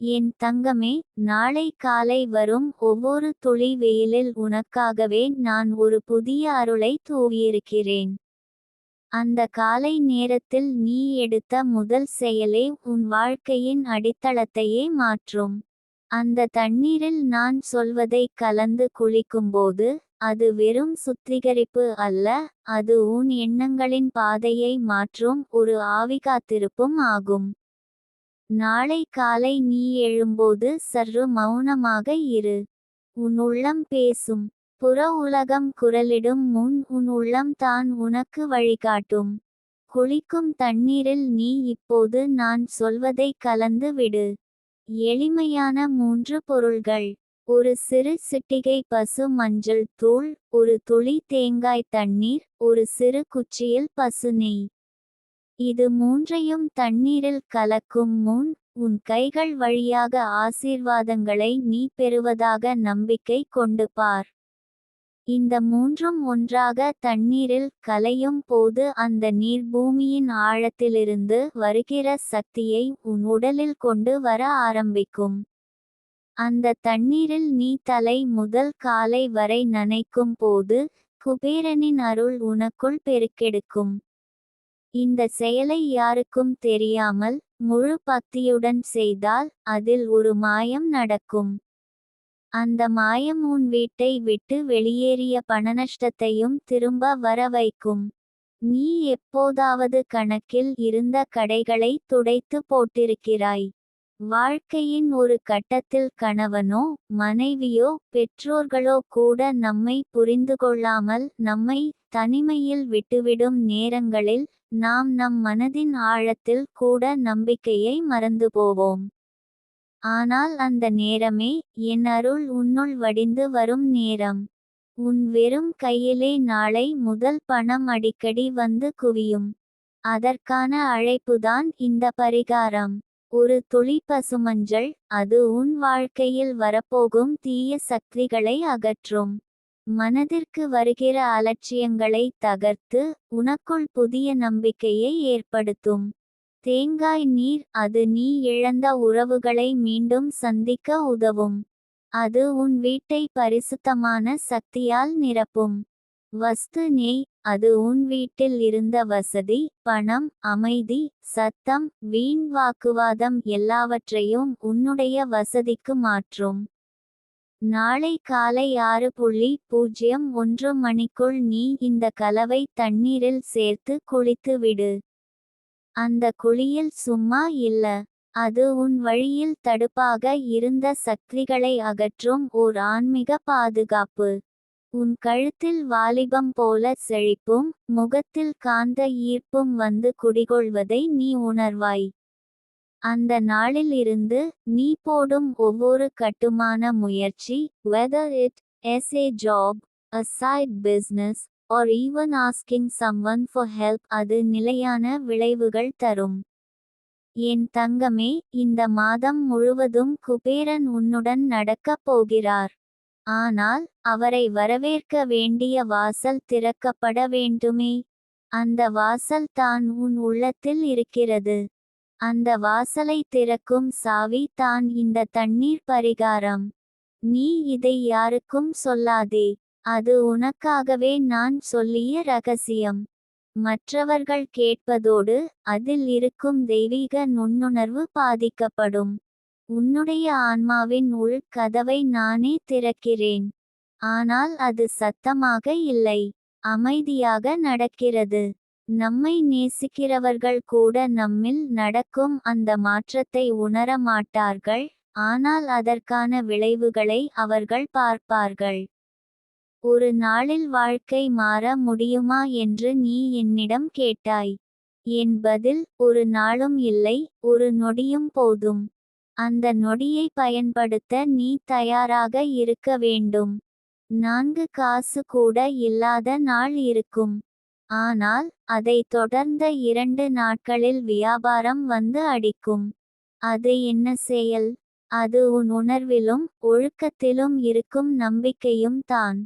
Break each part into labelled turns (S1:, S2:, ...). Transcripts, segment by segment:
S1: என் தங்கமே, நாளை காலை வரும் ஒவ்வொரு துளி வெயிலில் உனக்காகவே நான் ஒரு புதிய அருளை தூவியிருக்கிறேன். அந்த காலை நேரத்தில் நீ எடுத்த முதல் செயலே உன் வாழ்க்கையின் அடித்தளத்தையே மாற்றும். அந்த தண்ணீரில் நான் சொல்வதை கலந்து குளிக்கும்போது, அது வெறும் சுத்திகரிப்பு அல்ல, அது உன் எண்ணங்களின் பாதையை மாற்றும் ஒரு ஆவிகாத்திருப்பும் ஆகும். நாளை காலை நீ எழும்போது சற்று மௌனமாக இரு. உன் உள்ளம் பேசும். புற உலகம் குரலிடும் முன் உன் உள்ளம் தான் உனக்கு வழிகாட்டும். குளிக்கும் தண்ணீரில் நீ இப்போது நான் சொல்வதை கலந்து விடு. எளிமையான 3 பொருள்கள். ஒரு சிறு சிட்டிகை பசு மஞ்சள் தூள், ஒரு துளி தேங்காய் தண்ணீர், ஒரு சிறு குச்சியில் பசு நெய். இது மூன்றையும் தண்ணீரில் கலக்கும் முன், உன் கைகள் வழியாக ஆசீர்வாதங்களை நீ பெறுவதாக நம்பிக்கை கொண்டு பார். இந்த மூன்றும் ஒன்றாக தண்ணீரில் கலையும் போது அந்த நீர் பூமியின் ஆழத்திலிருந்து வருகிற சக்தியை உன் உடலில் கொண்டு வர ஆரம்பிக்கும். அந்த தண்ணீரில் நீ தலை முதல் காலை வரை நனைக்கும் போது, குபேரனின் அருள் உனக்குள் பெருக்கெடுக்கும். இந்த செயலை யாருக்கும் தெரியாமல், முழு பக்தியுடன் செய்தால், அதில் ஒரு மாயம் நடக்கும். அந்த மாயம் உன் வீட்டை விட்டு வெளியேறிய பணநஷ்டத்தையும் திரும்ப வர வைக்கும். நீ எப்போதாவது கணக்கில் இருந்த கடைகளை துடைத்து போட்டிருக்கிறாய். வாழ்க்கையின் ஒரு கட்டத்தில் கணவனோ, மனைவியோ, பெற்றோர்களோ கூட நம்மை புரிந்துகொள்ளாமல் நம்மை தனிமையில் விட்டுவிடும் நேரங்களில், நாம் நம் மனதின் ஆழத்தில் கூட நம்பிக்கையை மறந்து போவோம். ஆனால் அந்த நேரமே, என் அருள் உன்னுள் வடிந்து வரும் நேரம். உன் வெறும் கையிலே நாளை முதல் பணம் அடிக்கடி வந்து குவியும். அதற்கான அழைப்புதான் இந்த பரிகாரம். ஒரு துளி பசுமஞ்சள், அது உன் வாழ்க்கையில் வரப்போகும் தீய சக்திகளை அகற்றும். மனதிற்கு வருகிற அலட்சியங்களை தகர்த்து, உனக்குள் புதிய நம்பிக்கையை ஏற்படுத்தும். தேங்காய் நீர், அது நீ இழந்த உறவுகளை மீண்டும் சந்திக்க உதவும். அது உன் வீட்டை பரிசுத்தமான சக்தியால் நிரப்பும். வஸ்து நெய், அது உன் வீட்டில் இருந்த வசதி, பணம், அமைதி, சத்தம், வீண் வாக்குவாதம் எல்லாவற்றையும் உன்னுடைய வசதிக்கு மாற்றும். நாளை காலை 6:01 மணிக்குள் நீ இந்த கலவை தண்ணீரில் சேர்த்து குளித்து விடு. அந்த குளியல் சும்மா இல்ல. அது உன் வழியில் தடுப்பாக இருந்த சக்திகளை அகற்றும் ஓர் ஆன்மீக பாதுகாப்பு. உன் கழுத்தில் வாலிபம் போல செழிப்பும், முகத்தில் காந்த ஈர்ப்பும் வந்து குடிகொள்வதை நீ உணர்வாய். அந்த நாளில் இருந்து, நீ போடும் ஒவ்வொரு கட்டுமான முயற்சி, whether it is a job, a side business, or even asking someone for help, அது நிலையான விளைவுகள் தரும். என் தங்கமே, இந்த மாதம் முழுவதும் குபேரன் உன்னுடன் நடக்கப் போகிறார். ஆனால், அவரை வரவேற்க வேண்டிய வாசல் திறக்கப்பட வேண்டுமே. அந்த வாசல் தான் உன் உள்ளத்தில் இருக்கிறது. அந்த வாசலை திறக்கும் சாவி தான் இந்த தண்ணீர் பரிகாரம். நீ இதை யாருக்கும் சொல்லாதே. அது உனக்காகவே நான் சொல்லிய ரகசியம். மற்றவர்கள் கேட்பதோடு, அதில் இருக்கும் தெய்வீக நுண்ணுணர்வு பாதிக்கப்படும். உன்னுடைய ஆன்மாவின் உள் கதவை நானே திறக்கிறேன். ஆனால் அது சத்தமாக இல்லை. அமைதியாக நடக்கிறது. நம்மை நேசிக்கிறவர்கள் கூட நம்மில் நடக்கும் அந்த மாற்றத்தை உணர மாட்டார்கள், ஆனால் அதற்கான விளைவுகளை அவர்கள் பார்ப்பார்கள். ஒரு நாளில் வாழ்க்கை மாற முடியுமா என்று நீ என்னிடம் கேட்டாய். என் பதில், ஒரு நாளும் இல்லை, ஒரு நொடியும் போதும். அந்த நொடியை பயன்படுத்த நீ தயாராக இருக்க வேண்டும். 4 காசு கூட இல்லாத நாள் இருக்கும். ஆனால், அதை தொடர்ந்த 2 நாட்களில் வியாபாரம் வந்து அடிக்கும். அது என்ன செயல்? அது உன் உணர்விலும் ஒழுக்கத்திலும் இருக்கும் நம்பிக்கையும் தான்.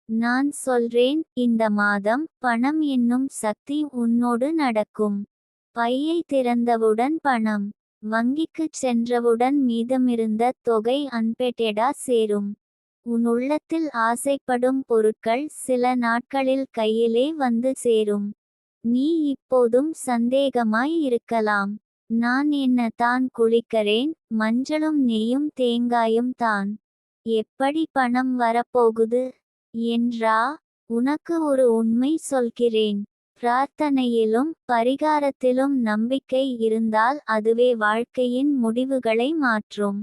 S1: நான் சொல்றேன், இந்த மாதம் பணம் என்னும் சக்தி உன்னோடு நடக்கும். பையை திறந்தவுடன் பணம். வங்கிக்குச் சென்றவுடன் மீதமிருந்த தொகை அன்பெட்டெடா சேரும். உன் உள்ளத்தில் ஆசைப்படும் பொருட்கள் சில நாட்களில் கையிலே வந்து சேரும். நீ இப்போதும் சந்தேகமாய் இருக்கலாம். நான் என்ன தான் குளிக்கறேன், மஞ்சளும் நெய்யும் தேங்காயும் தான். எப்படி பணம் வரப்போகுது என்றா? உனக்கு ஒரு உண்மை சொல்கிறேன். பிரார்த்தனையிலும் பரிகாரத்திலும் நம்பிக்கை இருந்தால் அதுவே வாழ்க்கையின் முடிவுகளை மாற்றும்.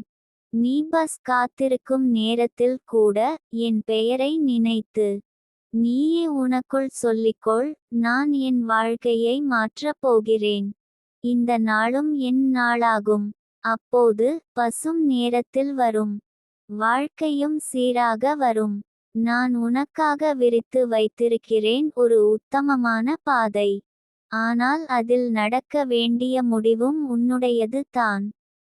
S1: நீ பஸ் காத்திருக்கும் நேரத்தில் கூட என் பெயரை நினைத்து நீயே உனக்குள் சொல்லிக்கொள், நான் என் வாழ்க்கையை மாற்றப் போகிறேன். இந்த நாளும் என் நாளாகும். அப்போது பசும் நேரத்தில் வரும். வாழ்க்கையும் சீராக வரும். நான் உனக்காக விரித்து வைத்திருக்கிறேன் ஒரு உத்தமமான பாதை. ஆனால் அதில் நடக்க வேண்டிய முடிவும் உன்னுடையது தான்.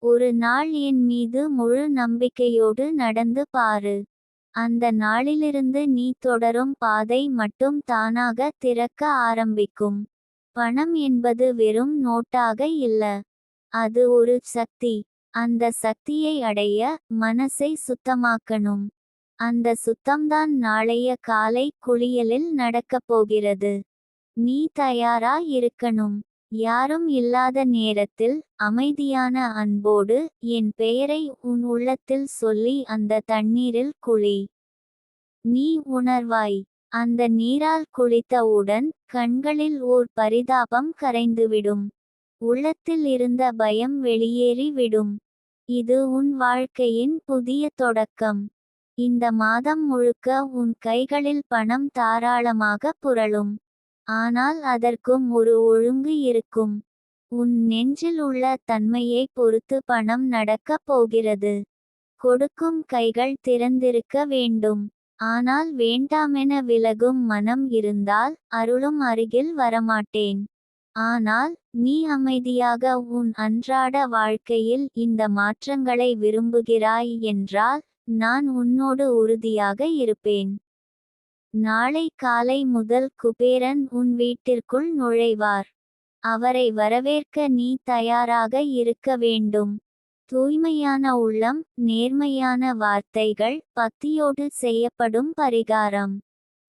S1: ஒரு நாள் என் மீது முழு நம்பிக்கையோடு நடந்து பாரு. அந்த நாளிலிருந்து நீ தொடரும் பாதை மட்டும் தானாக திறக்க ஆரம்பிக்கும். பணம் என்பது வெறும் நோட்டாக இல்ல. அது ஒரு சக்தி. அந்த சக்தியை அடைய மனசை சுத்தமாக்கணும். அந்த சுத்தம்தான் நாளைய காலை குளியலில் நடக்கப் போகிறது. நீ தயாரா இருக்கணும். யாரும் இல்லாத நேரத்தில் அமைதியான அன்போடு என் பெயரை உன் உள்ளத்தில் சொல்லி அந்த தண்ணீரில் குளி. நீ உணர்வாய். அந்த நீரால் குளித்தவுடன் கண்களில் ஓர் பரிதாபம் கரைந்துவிடும். உள்ளத்தில் இருந்த பயம் வெளியேறி விடும். இது உன் வாழ்க்கையின் புதிய தொடக்கம். இந்த மாதம் முழுக்க உன் கைகளில் பணம் தாராளமாக புரளும். ஆனால் அதற்கும் ஒரு ஒழுங்கு இருக்கும். உன் நெஞ்சில் உள்ள தன்மையை பொறுத்து பணம் நடக்கப் போகிறது. கொடுக்கும் கைகள் திறந்திருக்க வேண்டும். ஆனால் வேண்டாமென விலகும் மனம் இருந்தால் அருளும் அருகில் வரமாட்டேன். ஆனால் நீ அமைதியாக உன் அன்றாட வாழ்க்கையில் இந்த மாற்றங்களை விரும்புகிறாய் என்றால் நான் உன்னோடு உறுதியாக இருப்பேன். நாளை காலை முதல் குபேரன் உன் வீட்டிற்குள் நுழைவார். அவரை வரவேற்க நீ தயாராக இருக்க வேண்டும். தூய்மையான உள்ளம், நேர்மையான வார்த்தைகள், பக்தியோடு செய்யப்படும் பரிகாரம்.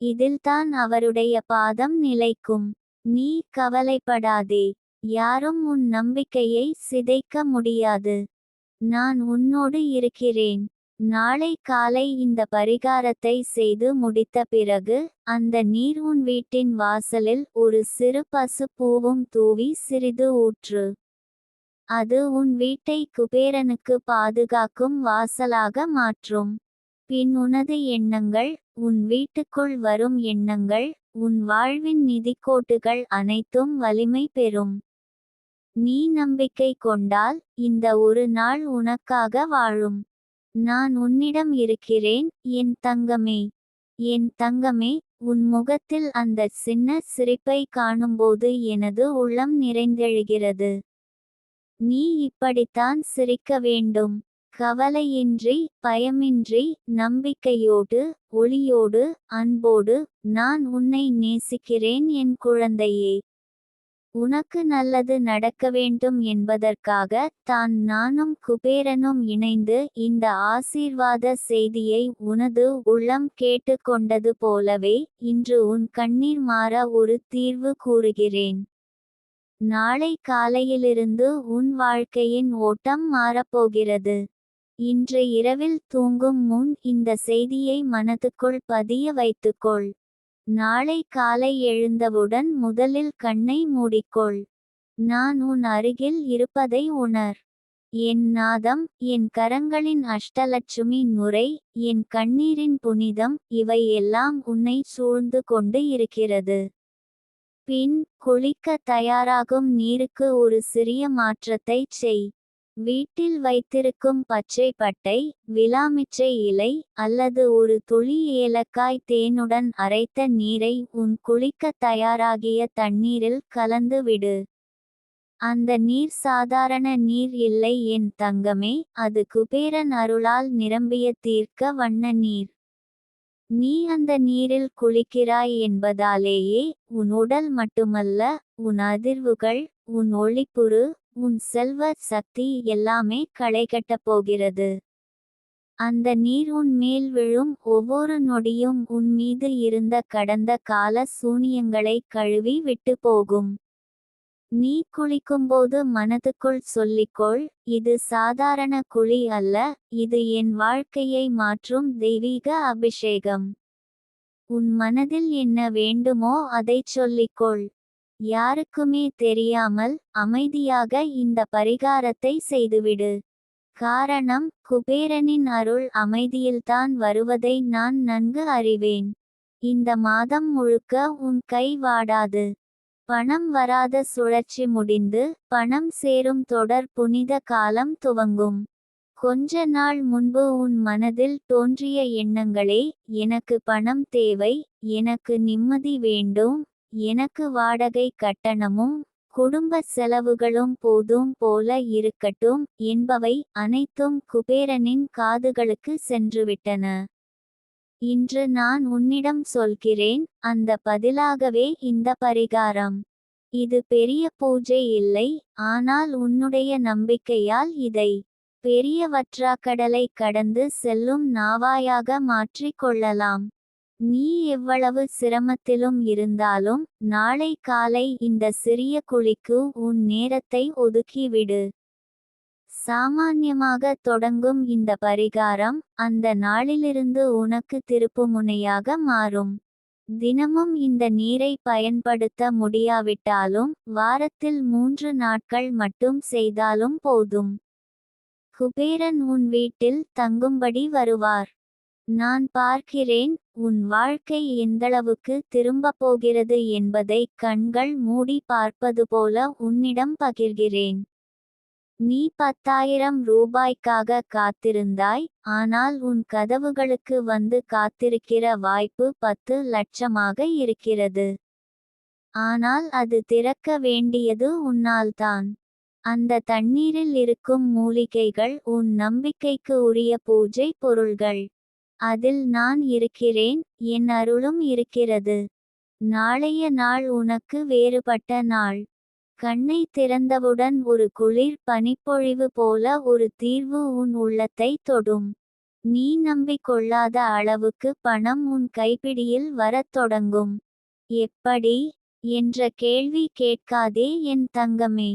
S1: இதில்தான் அவருடைய பாதம் நிலைக்கும். நீ கவலைப்படாதே. யாரும் உன் நம்பிக்கையை சிதைக்க முடியாது. நான் உன்னோடு இருக்கிறேன். நாளை காலை இந்த பரிகாரத்தை செய்து முடித்த பிறகு அந்த நீர் உன் வீட்டின் வாசலில் ஒரு சிறு பசு பூவும் தூவி சிறிது ஊற்று. அது உன் வீட்டை குபேரனுக்கு பாதுகாக்கும் வாசலாக மாற்றும். பின் உனது எண்ணங்கள், உன் வீட்டுக்குள் வரும் எண்ணங்கள், உன் வாழ்வின் நிதிக்கோட்டுகள் அனைத்தும் வலிமை பெறும். நீ நம்பிக்கை கொண்டால் இந்த ஒரு நாள் உனக்காக வாழும். நான் உன்னிடம் இருக்கிறேன், என் தங்கமே. என் தங்கமே, உன் முகத்தில் அந்த சின்ன சிரிப்பை காணும்போது எனது உள்ளம் நிறைந்தெழுகிறது. நீ இப்படித்தான் சிரிக்க வேண்டும். கவலையின்றி, பயமின்றி, நம்பிக்கையோடு, ஒளியோடு, அன்போடு. நான் உன்னை நேசிக்கிறேன் என் குழந்தையே. உனக்கு நல்லது நடக்க வேண்டும் என்பதற்காக தான் நானும் குபேரனும் இணைந்து இந்த ஆசீர்வாத செய்தியை உனது உள்ளம் கேட்டுக்கொண்டது போலவே இன்று உன் கண்ணீர் மாற ஒரு தீர்வு கூறுகிறேன். நாளை காலையிலிருந்து உன் வாழ்க்கையின் ஓட்டம் மாறப்போகிறது. இன்று இரவில் தூங்கும் முன் இந்த செய்தியை மனதுக்குள் பதிய வைத்துக்கொள். நாளை காலை எழுந்தவுடன் முதலில் கண்ணை மூடிக்கொள். நான் உன் அருகில் இருப்பதை உணர். என் நாதம், என் கரங்களின் அஷ்டலட்சுமி நுரை, என் கண்ணீரின் புனிதம், இவை எல்லாம் உன்னை சூழ்ந்து கொண்டு இருக்கிறது. பின் குளிக்க தயாராகும் நீருக்கு ஒரு சிறிய மாற்றத்தைச் செய். வீட்டில் வைத்திருக்கும் பச்சை பட்டை, விலாமிச்சை இலை, அல்லது ஒரு துளி ஏலக்காய் தேனுடன் அரைத்த நீரை உன் குளிக்க தயாராகிய தண்ணீரில் கலந்து விடு. அந்த நீர் சாதாரண நீர் இல்லை என் தங்கமே, அது குபேரன் அருளால் நிரம்பிய தீர்க்க வண்ண நீர். நீ அந்த நீரில் குளிக்கிறாய் என்பதாலேயே உன் உடல் மட்டுமல்ல, உன் அதிர்வுகள், உன் ஒளிப்புறு, உன் செல்வ சக்தி எல்லாமே களைகட்டப் போகிறது. அந்த நீர் உன் மேல் விழும் ஒவ்வொரு நொடியும் உன் மீது இருந்த கடந்த கால சூனியங்களை கழுவி விட்டு போகும். நீ குளிக்கும்போது மனதுக்குள் சொல்லிக்கொள், இது சாதாரண குழி அல்ல, இது என் வாழ்க்கையை மாற்றும் தெய்வீக அபிஷேகம். உன் மனதில் என்ன வேண்டுமோ அதைச் சொல்லிக்கொள். யாருக்குமே தெரியாமல் அமைதியாக இந்த பரிகாரத்தை செய்துவிடு. காரணம், குபேரனின் அருள் அமைதியில்தான் வருவதை நான் நன்கு அறிவேன். இந்த மாதம் முழுக்க உன் கை வாடாது. பணம் வராத சுழற்சி முடிந்து பணம் சேரும் தொடர் புனித காலம் துவங்கும். கொஞ்ச நாள் முன்பு உன் மனதில் தோன்றிய எண்ணங்களே, எனக்கு பணம் தேவை, எனக்கு நிம்மதி வேண்டும், எனக்கு வாடகை கட்டணமும் குடும்ப செலவுகளும் போதும் போல இருக்கட்டும் என்பவை அனைத்தும் குபேரனின் காதுகளுக்கு சென்றுவிட்டன. இன்று நான் உன்னிடம் சொல்கிறேன், அந்த பதிலாகவே இந்த பரிகாரம். இது பெரிய பூஜை இல்லை, ஆனால் உன்னுடைய நம்பிக்கையால் இதை பெரிய வற்றாக்கடலை கடந்து செல்லும் நாவாயாக மாற்றிக் கொள்ளலாம். நீ எவ்வளவு சிரமத்திலும் இருந்தாலும் நாளை காலை இந்த சிறிய குழிக்கு உன் நேரத்தை ஒதுக்கிவிடு. சாமான்யமாக தொடங்கும் இந்த பரிகாரம் அந்த நாளிலிருந்து உனக்கு திருப்புமுனையாக மாறும். தினமும் இந்த நீரை பயன்படுத்த முடியாவிட்டாலும் வாரத்தில் 3 நாட்கள் மட்டும் செய்தாலும் போதும். குபேரன் உன் வீட்டில் தங்கும்படி வருவார். நான் பார்க்கிறேன், உன் வாழ்க்கை எந்தளவுக்கு திரும்பப் போகிறது என்பதை கண்கள் மூடி பார்ப்பது போல உன்னிடம் பகிர்கிறேன். நீ 10,000 ரூபாய்க்காக காத்திருந்தாய், ஆனால் உன் கதவுகளுக்கு வந்து காத்திருக்கிற வாய்ப்பு 10 லட்சமாக இருக்கிறது. ஆனால் அது திறக்க வேண்டியது உன்னால்தான். அந்த தண்ணீரில் இருக்கும் மூலிகைகள் உன் நம்பிக்கைக்கு உரிய பூஜை பொருள்கள். அதில் நான் இருக்கிறேன், என் அருளும் இருக்கிறது. நாளைய நாள் உனக்கு வேறுபட்ட நாள். கண்ணை திறந்தவுடன் ஒரு குளிர் பனிப்பொழிவு போல ஒரு தீர்வு உன் உள்ளத்தை தொடும். நீ நம்பிக்கொள்ளாத அளவுக்கு பணம் உன் கைப்பிடியில் வரத் தொடங்கும். எப்படி என்ற கேள்வி கேட்காதே என் தங்கமே.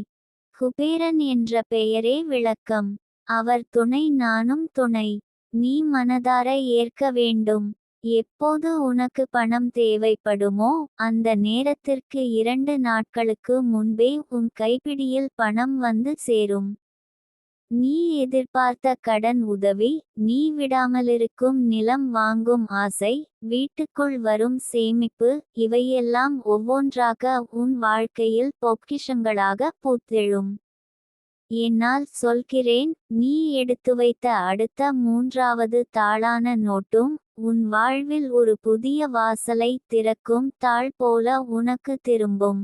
S1: குபேரன் என்ற பெயரே விளக்கம். அவர் துணை, நானும் துணை. நீ மனதார ஏற்க வேண்டும். எப்போது உனக்கு பணம் தேவைப்படுமோ அந்த நேரத்திற்கு 2 நாட்களுக்கு முன்பே உன் கைப்பிடியில் பணம் வந்து சேரும். நீ எதிர்பார்த்த கடன் உதவி, நீ விடாமலிருக்கும் நிலம் வாங்கும் ஆசை, வீட்டுக்குள் வரும் சேமிப்பு, இவையெல்லாம் ஒவ்வொன்றாக உன் வாழ்க்கையில் பொக்கிஷங்களாக பூத்தெழும். என்னால் சொல்கிறேன், நீ எடுத்து வைத்த அடுத்த 3வது தாளான நோட்டும் உன் வாழ்வில் ஒரு புதிய வாசலை திறக்கும் தாள் போல உனக்கு திரும்பும்.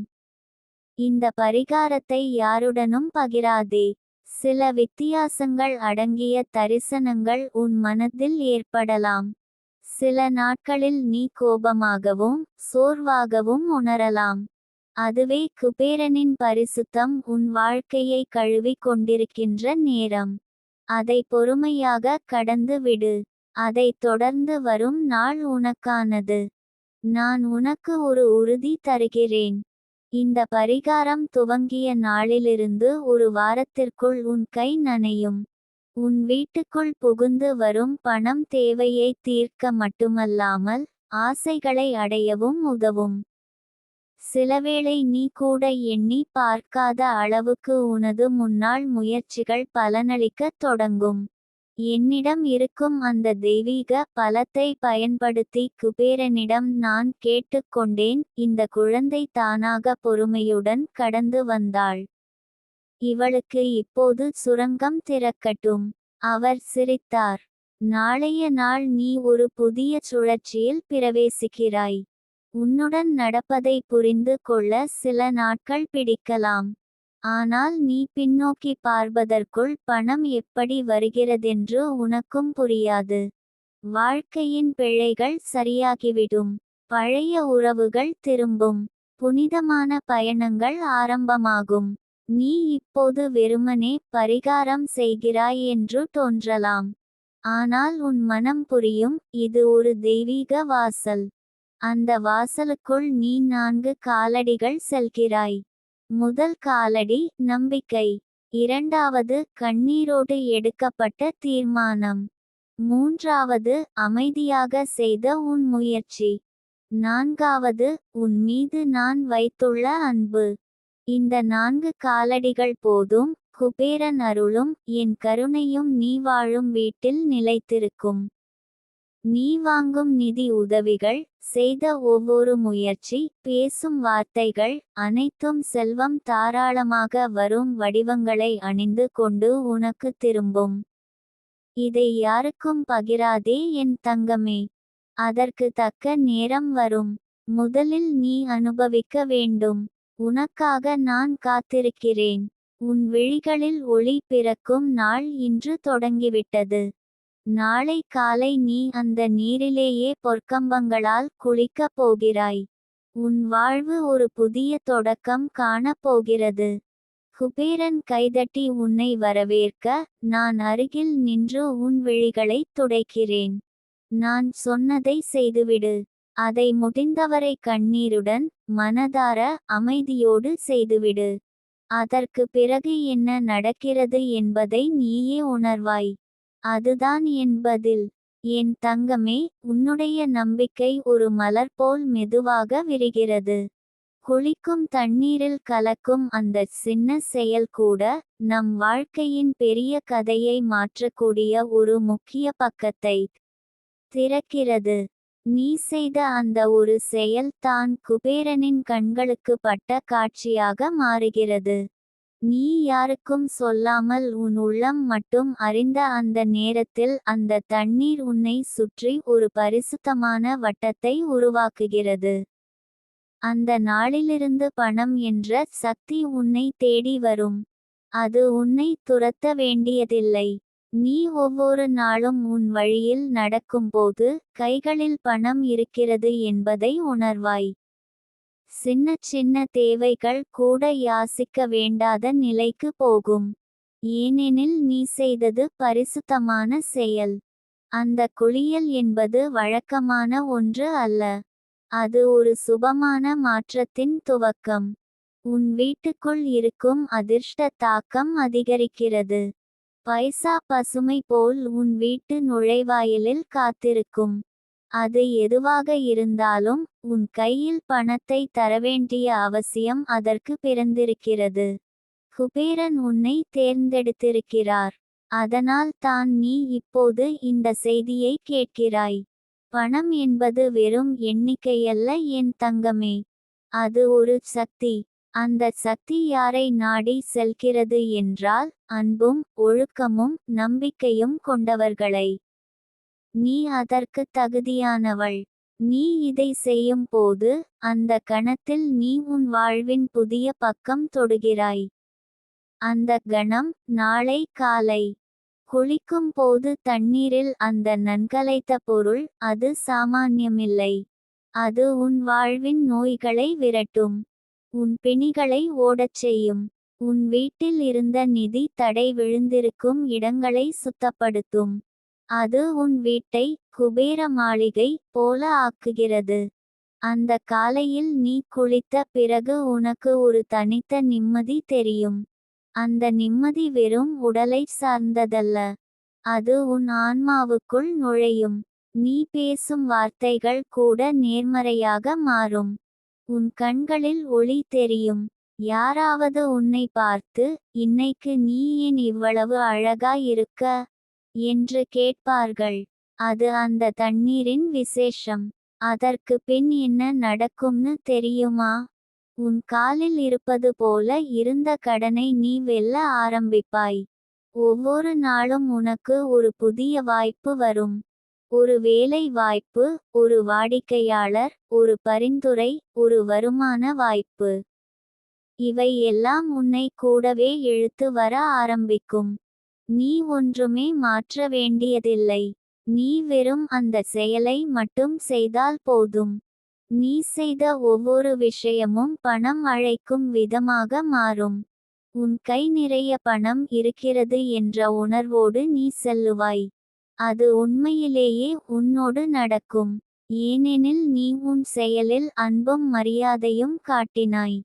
S1: இந்த பரிகாரத்தை யாருடனும் பகிராதே. சில வித்தியாசங்கள் அடங்கிய தரிசனங்கள் உன் மனதில் ஏற்படலாம். சில நாட்களில் நீ கோபமாகவும் சோர்வாகவும் உணரலாம். அதுவே குபேரனின் பரிசுத்தம் உன் வாழ்க்கையை கழுவிக் கொண்டிருக்கின்ற நேரம். அதை பொறுமையாக கடந்து விடு. அதைத் தொடர்ந்து வரும் நாள் உனக்கானது. நான் உனக்கு ஒரு உறுதி தருகிறேன். இந்த பரிகாரம் துவங்கிய நாளிலிருந்து ஒரு வாரத்திற்குள் உன் கை நனையும். உன் வீட்டுக்குள் புகுந்து வரும் பணம் தேவையை தீர்க்க மட்டுமல்லாமல் ஆசைகளை அடையவும் உதவும். சிலவேளை நீ கூட எண்ணி பார்க்காத அளவுக்கு உனது முன்னாள் முயற்சிகள் பலனளிக்கத் தொடங்கும். என்னிடம் இருக்கும் அந்த தெய்வீக பலத்தை பயன்படுத்தி குபேரனிடம் நான் கேட்டுக்கொண்டேன். இந்த குழந்தை தானாக பொறுமையுடன் கடந்து வந்தாள். இவளுக்கு இப்போது சுரங்கம் திறக்கட்டும். அவர் சிரித்தார். நாளைய நாள் நீ ஒரு புதிய சுழற்சியில் பிரவேசிக்கிறாய். உன்னுடன் நடப்பதை புரிந்து கொள்ள சில நாட்கள் பிடிக்கலாம். ஆனால் நீ பின்னோக்கி பார்ப்பதற்குள் பணம் எப்படி வருகிறதென்று உனக்கும் புரியாது. வாழ்க்கையின் பிழைகள் சரியாகிவிடும். பழைய உறவுகள் திரும்பும். புனிதமான பயணங்கள் ஆரம்பமாகும். நீ இப்போது வெறுமனே பரிகாரம் செய்கிறாய் என்று தோன்றலாம். ஆனால் உன் மனம் புரியும், இது ஒரு தெய்வீக வாசல். அந்த வாசலுக்குள் நீ 4 காலடிகள் செல்கிறாய். முதல் காலடி நம்பிக்கை. இரண்டாவது கண்ணீரோடு எடுக்கப்பட்ட தீர்மானம். மூன்றாவது அமைதியாக செய்த உன் முயற்சி. நான்காவது உன் மீது நான் வைத்துள்ள அன்பு. இந்த 4 காலடிகள் போதும், குபேரன் அருளும் என் கருணையும் நீ வாழும் வீட்டில் நிலைத்திருக்கும். நீ வாங்கும் நிதி உதவிகள், செய்த ஒவ்வொரு முயற்சி, பேசும் வார்த்தைகள் அனைத்தும் செல்வம் தாராளமாக வரும் வடிவங்களை அணிந்து கொண்டு உனக்கு திரும்பும். இதை யாருக்கும் பகிராதே என் தங்கமே. அதற்கு தக்க நேரம் வரும். முதலில் நீ அனுபவிக்க வேண்டும். உனக்காக நான் காத்திருக்கிறேன். உன் விழிகளில் ஒளி பிறக்கும் நாள் இன்று தொடங்கிவிட்டது. நாளை காலை நீ அந்த நீரிலேயே பொற்கம்பங்களால் குளிக்கப் போகிறாய். உன் வாழ்வு ஒரு புதிய தொடக்கம் காணப் போகிறது. குபேரன் கைதட்டி உன்னை வரவேற்க, நான் அருகில் நின்று உன் விழிகளைத் துடைக்கிறேன். நான் சொன்னதை செய்துவிடு. அதை முடிந்தவரை கண்ணீருடன், மனதார, அமைதியோடு செய்துவிடு. அதற்கு பிறகு என்ன நடக்கிறது என்பதை நீயே உணர்வாய். அதுதான் என் பதில். என் தங்கமே, உன்னுடைய நம்பிக்கை ஒரு மலர் போல் மெதுவாக விரிகிறது. குளிக்கும் தண்ணீரில் கலக்கும் அந்த சின்ன செயல் கூட, நம் வாழ்க்கையின் பெரிய கதையை மாற்றக்கூடிய ஒரு முக்கிய பக்கத்தை திறக்கிறது. நீ செய்த அந்த ஒரு செயல் தான் குபேரனின் கண்களுக்கு பட்ட காட்சியாக மாறுகிறது. நீ யாருக்கும் சொல்லாமல் உன் உள்ளம் மட்டும் அறிந்த அந்த நேரத்தில் அந்த தண்ணீர் உன்னை சுற்றி ஒரு பரிசுத்தமான வட்டத்தை உருவாக்குகிறது. அந்த நாளிலிருந்து பணம் என்ற சக்தி உன்னை தேடி வரும். அது உன்னை துரத்த வேண்டியதில்லை. நீ ஒவ்வொரு நாளும் உன் வழியில் நடக்கும்போது கைகளில் பணம் இருக்கிறது என்பதை உணர்வாய். சின்ன சின்ன தேவைகள் கூட யாசிக்க வேண்டாத நிலைக்கு போகும். ஏனெனில் நீ செய்தது பரிசுத்தமான செயல். அந்த குளியல் என்பது வழக்கமான ஒன்று அல்ல. அது ஒரு சுபமான மாற்றத்தின் துவக்கம். உன் வீட்டுக்குள் இருக்கும் அதிர்ஷ்ட தாக்கம் அதிகரிக்கிறது. பைசா பசுமை போல் உன் வீட்டு நுழைவாயிலில் காத்திருக்கும். அது எதுவாக இருந்தாலும், உன் கையில் பணத்தை தரவேண்டிய அவசியம் அதற்கு பிறந்திருக்கிறது. குபேரன் உன்னை தேர்ந்தெடுத்திருக்கிறார். அதனால் தான் நீ இப்போது இந்த செய்தியை கேட்கிறாய். பணம் என்பது வெறும் எண்ணிக்கையல்ல என் தங்கமே. அது ஒரு சக்தி. அந்த சக்தி யாரை நாடி செல்கிறது என்றால், அன்பும் ஒழுக்கமும் நம்பிக்கையும் கொண்டவர்களை. நீ அதற்கு தகுதியானவள். நீ இதை செய்யும் போது, அந்த கணத்தில் நீ உன் வாழ்வின் புதிய பக்கம் தொடுகிறாய். அந்த கணம் நாளை காலை குளிக்கும் போது தண்ணீரில் அந்த நன்கலைத்த பொருள், அது சாமானியமில்லை. அது உன் வாழ்வின் நோய்களை விரட்டும். உன் பிணிகளை ஓடச் செய்யும். உன் வீட்டில் இருந்த நிதி தடை விழுந்திருக்கும் இடங்களை சுத்தப்படுத்தும். அது உன் வீட்டை குபேர மாளிகை போல ஆக்குகிறது. அந்த காலையில் நீ குளித்த பிறகு உனக்கு ஒரு தனித்த நிம்மதி தெரியும். அந்த நிம்மதி வெறும் உடலை சார்ந்ததல்ல. அது உன் ஆன்மாவுக்குள் நுழையும். நீ பேசும் வார்த்தைகள் கூட நேர்மறையாக மாறும். உன் கண்களில் ஒளி தெரியும். யாராவது உன்னை பார்த்து, இன்னைக்கு நீ ஏன் இவ்வளவு அழகாய் இருக்க என்று கேட்பார்கள். அது அந்த தண்ணீரின் விசேஷம். அதற்கு பின் என்ன நடக்கும்னு தெரியுமா? உன் காலில் இருப்பது போல இருந்த கடனை நீ வெல்ல ஆரம்பிப்பாய். ஒவ்வொரு நாளும் உனக்கு ஒரு புதிய வாய்ப்பு வரும். ஒரு வேலை வாய்ப்பு, ஒரு வாடிக்கையாளர், ஒரு பரிந்துரை, ஒரு வருமான வாய்ப்பு. இவை எல்லாம் உன்னை கூடவே இழுத்து வர ஆரம்பிக்கும். நீ ஒன்றுமே மாற்ற வேண்டியதில்லை. நீ வெறும் அந்த செயலை மட்டும் செய்தால் போதும். நீ செய்த ஒவ்வொரு விஷயமும் பணம் அழைக்கும் விதமாக மாறும். உன் கை நிறைய பணம் இருக்கிறது என்ற உணர்வோடு நீ செல்லுவாய். அது உண்மையிலேயே உன்னோடு நடக்கும். ஏனெனில் நீ உன் செயலில் அன்பும் மரியாதையும் காட்டினாய்.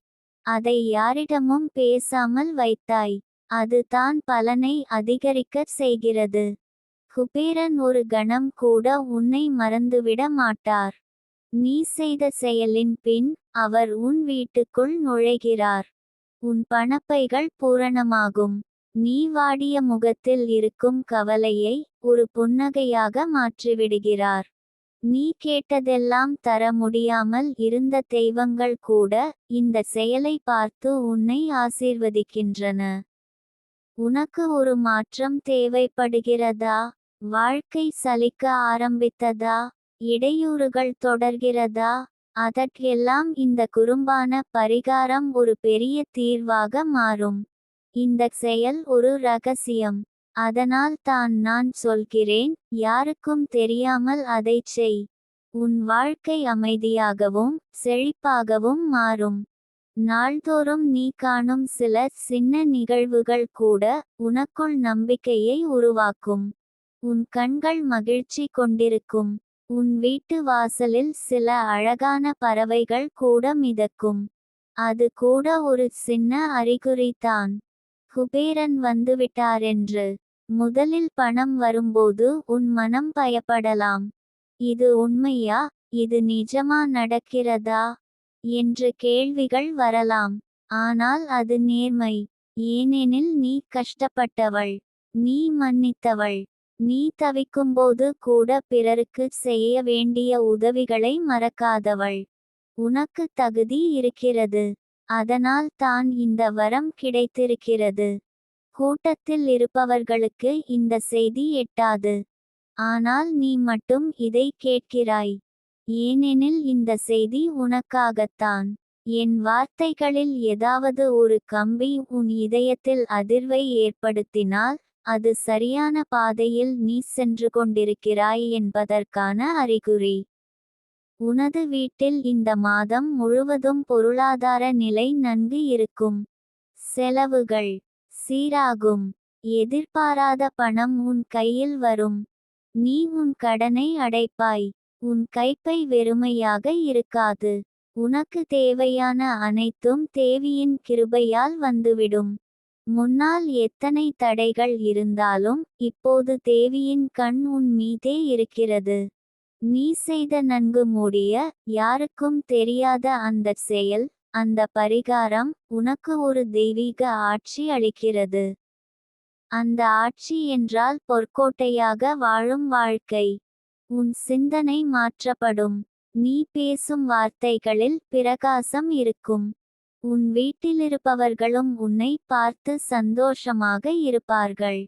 S1: அதை யாரிடமும் பேசாமல் வைத்தாய். அது தான் பலனை அதிகரிக்கச் செய்கிறது. குபேரன் ஒரு கணம் கூட உன்னை மறந்துவிட மாட்டார். நீ செய்த செயலின் பின் அவர் உன் வீட்டுக்குள் நுழைகிறார். உன் பணப்பைகள் பூரணமாகும். நீ வாடிய முகத்தில் இருக்கும் கவலையை ஒரு புன்னகையாக மாற்றிவிடுகிறார். நீ கேட்டதெல்லாம் தர முடியாமல் இருந்த தெய்வங்கள் கூட இந்த செயலை பார்த்து உன்னை ஆசீர்வதிக்கின்றன. உனக்கு ஒரு மாற்றம் தேவைப்படுகிறதா? வாழ்க்கை சலிக்க ஆரம்பித்ததா? இடையூறுகள் தொடர்கிறதா? அதற்கெல்லாம் இந்த குறும்பான பரிகாரம் ஒரு பெரிய தீர்வாக மாறும். இந்த செயல் ஒரு ரகசியம். அதனால் தான் நான் சொல்கிறேன், யாருக்கும் தெரியாமல் அதைச் செய். உன் வாழ்க்கை அமைதியாகவும் செழிப்பாகவும் மாறும். நாள்தோறும் நீ காணும் சில சின்ன நிகழ்வுகள் கூட உனக்குள் நம்பிக்கையை உருவாக்கும். உன் கண்கள் மகிழ்ச்சி கொண்டிருக்கும். உன் வீட்டு வாசலில் சில அழகான பறவைகள் கூட மிதக்கும். அது கூட ஒரு சின்ன அறிகுறிதான். குபேரன் வந்துவிட்டாரென்று. முதலில் பணம் வரும்போது உன் மனம் பயப்படலாம். இது உண்மையா? இது நிஜமா நடக்கிறதா? என்று கேள்விகள் வரலாம். ஆனால் அது நேர்மை. ஏனெனில் நீ கஷ்டப்பட்டவள். நீ மன்னித்தவள். நீ தவிக்கும்போது கூட பிறருக்கு செய்ய வேண்டிய உதவிகளை மறக்காதவள். உனக்கு தகுதி இருக்கிறது. அதனால் தான் இந்த வரம் கிடைத்திருக்கிறது. கூட்டத்தில் இருப்பவர்களுக்கு இந்த செய்தி எட்டாது. ஆனால் நீ மட்டும் இதை கேட்கிறாய். ஏனெனில் இந்த செய்தி உனக்காகத்தான். என் வார்த்தைகளில் ஏதாவது ஒரு கம்பி உன் இதயத்தில் அதிர்வை ஏற்படுத்தினால் அது சரியான பாதையில் நீ சென்று கொண்டிருக்கிறாய் என்பதற்கான அறிகுறி. உனது வீட்டில் இந்த மாதம் முழுவதும் பொருளாதார நிலை நன்கு இருக்கும். செலவுகள் சீராகும். எதிர்பாராத பணம் உன் கையில் வரும். நீ உன் கடனை அடைப்பாய். உன் கைப்பை வெறுமையாக இருக்காது. உனக்கு தேவையான அனைத்தும் தேவியின் கிருபையால் வந்துவிடும். முன்னால் எத்தனை தடைகள் இருந்தாலும் இப்போது தேவியின் கண் உன் மீதே இருக்கிறது. நீ செய்த நன்கு மூடிய யாருக்கும் தெரியாத அந்த செயல், அந்த பரிகாரம் உனக்கு ஒரு தெய்வீக ஆட்சி அளிக்கிறது. அந்த ஆட்சி என்றால் பொற்கோட்டையாக வாழும் வாழ்க்கை. உன் சிந்தனை மாற்றப்படும். நீ பேசும் வார்த்தைகளில் பிரகாசம் இருக்கும். உன் வீட்டிலிருப்பவர்களும் உன்னை பார்த்து சந்தோஷமாக இருப்பார்கள்.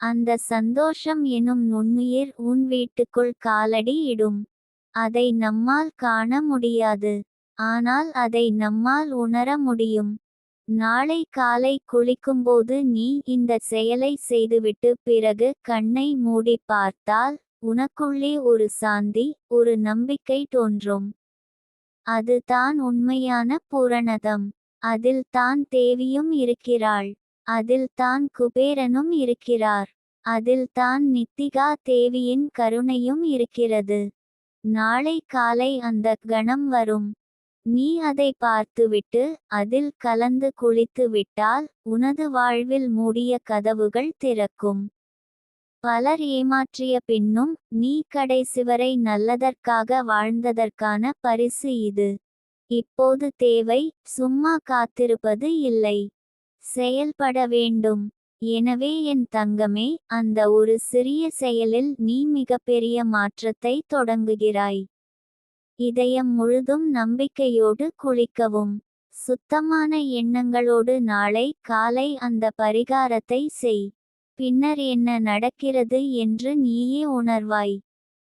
S1: அந்த சந்தோஷம் எனும் நுண்ணுயிர் உன் வீட்டுக்குள் காலடி இடும். அதை நம்மால் காண முடியாது. ஆனால் அதை நம்மால் உணர முடியும். நாளை காலை குளிக்கும்போது நீ இந்த செயலை செய்துவிட்டு பிறகு கண்ணை மூடி பார்த்தால் உனக்குள்ளே ஒரு சாந்தி, ஒரு நம்பிக்கை தோன்றும். அது தான் உண்மையான பூரணதம். அதில் தான் தேவியும் இருக்கிறாள். அதில் தான் குபேரனும் இருக்கிறார். அதில் தான் நித்திகா தேவியின் கருணையும் இருக்கிறது. நாளை காலை அந்த கணம் வரும். நீ அதை பார்த்துவிட்டு அதில் கலந்து குளித்து விட்டால் உனது வாழ்வில் மூடிய கதவுகள் திறக்கும். பலர் ஏமாற்றிய பின்னும் நீ கடைசிவரை நல்லதற்காக வாழ்ந்ததற்கான பரிசு இது. இப்போது தேவை சும்மா காத்திருப்பது இல்லை. செயல்பட வேண்டும். எனவே என் தங்கமே, அந்த ஒரு சிறிய செயலில் நீ மிகப்பெரிய மாற்றத்தை தொடங்குகிறாய். இதயம் முழுதும் நம்பிக்கையோடு குளிக்கவும். சுத்தமான எண்ணங்களோடு நாளை காலை அந்த பரிகாரத்தை செய். பின்னர் என்ன நடக்கிறது என்று நீயே உணர்வாய்.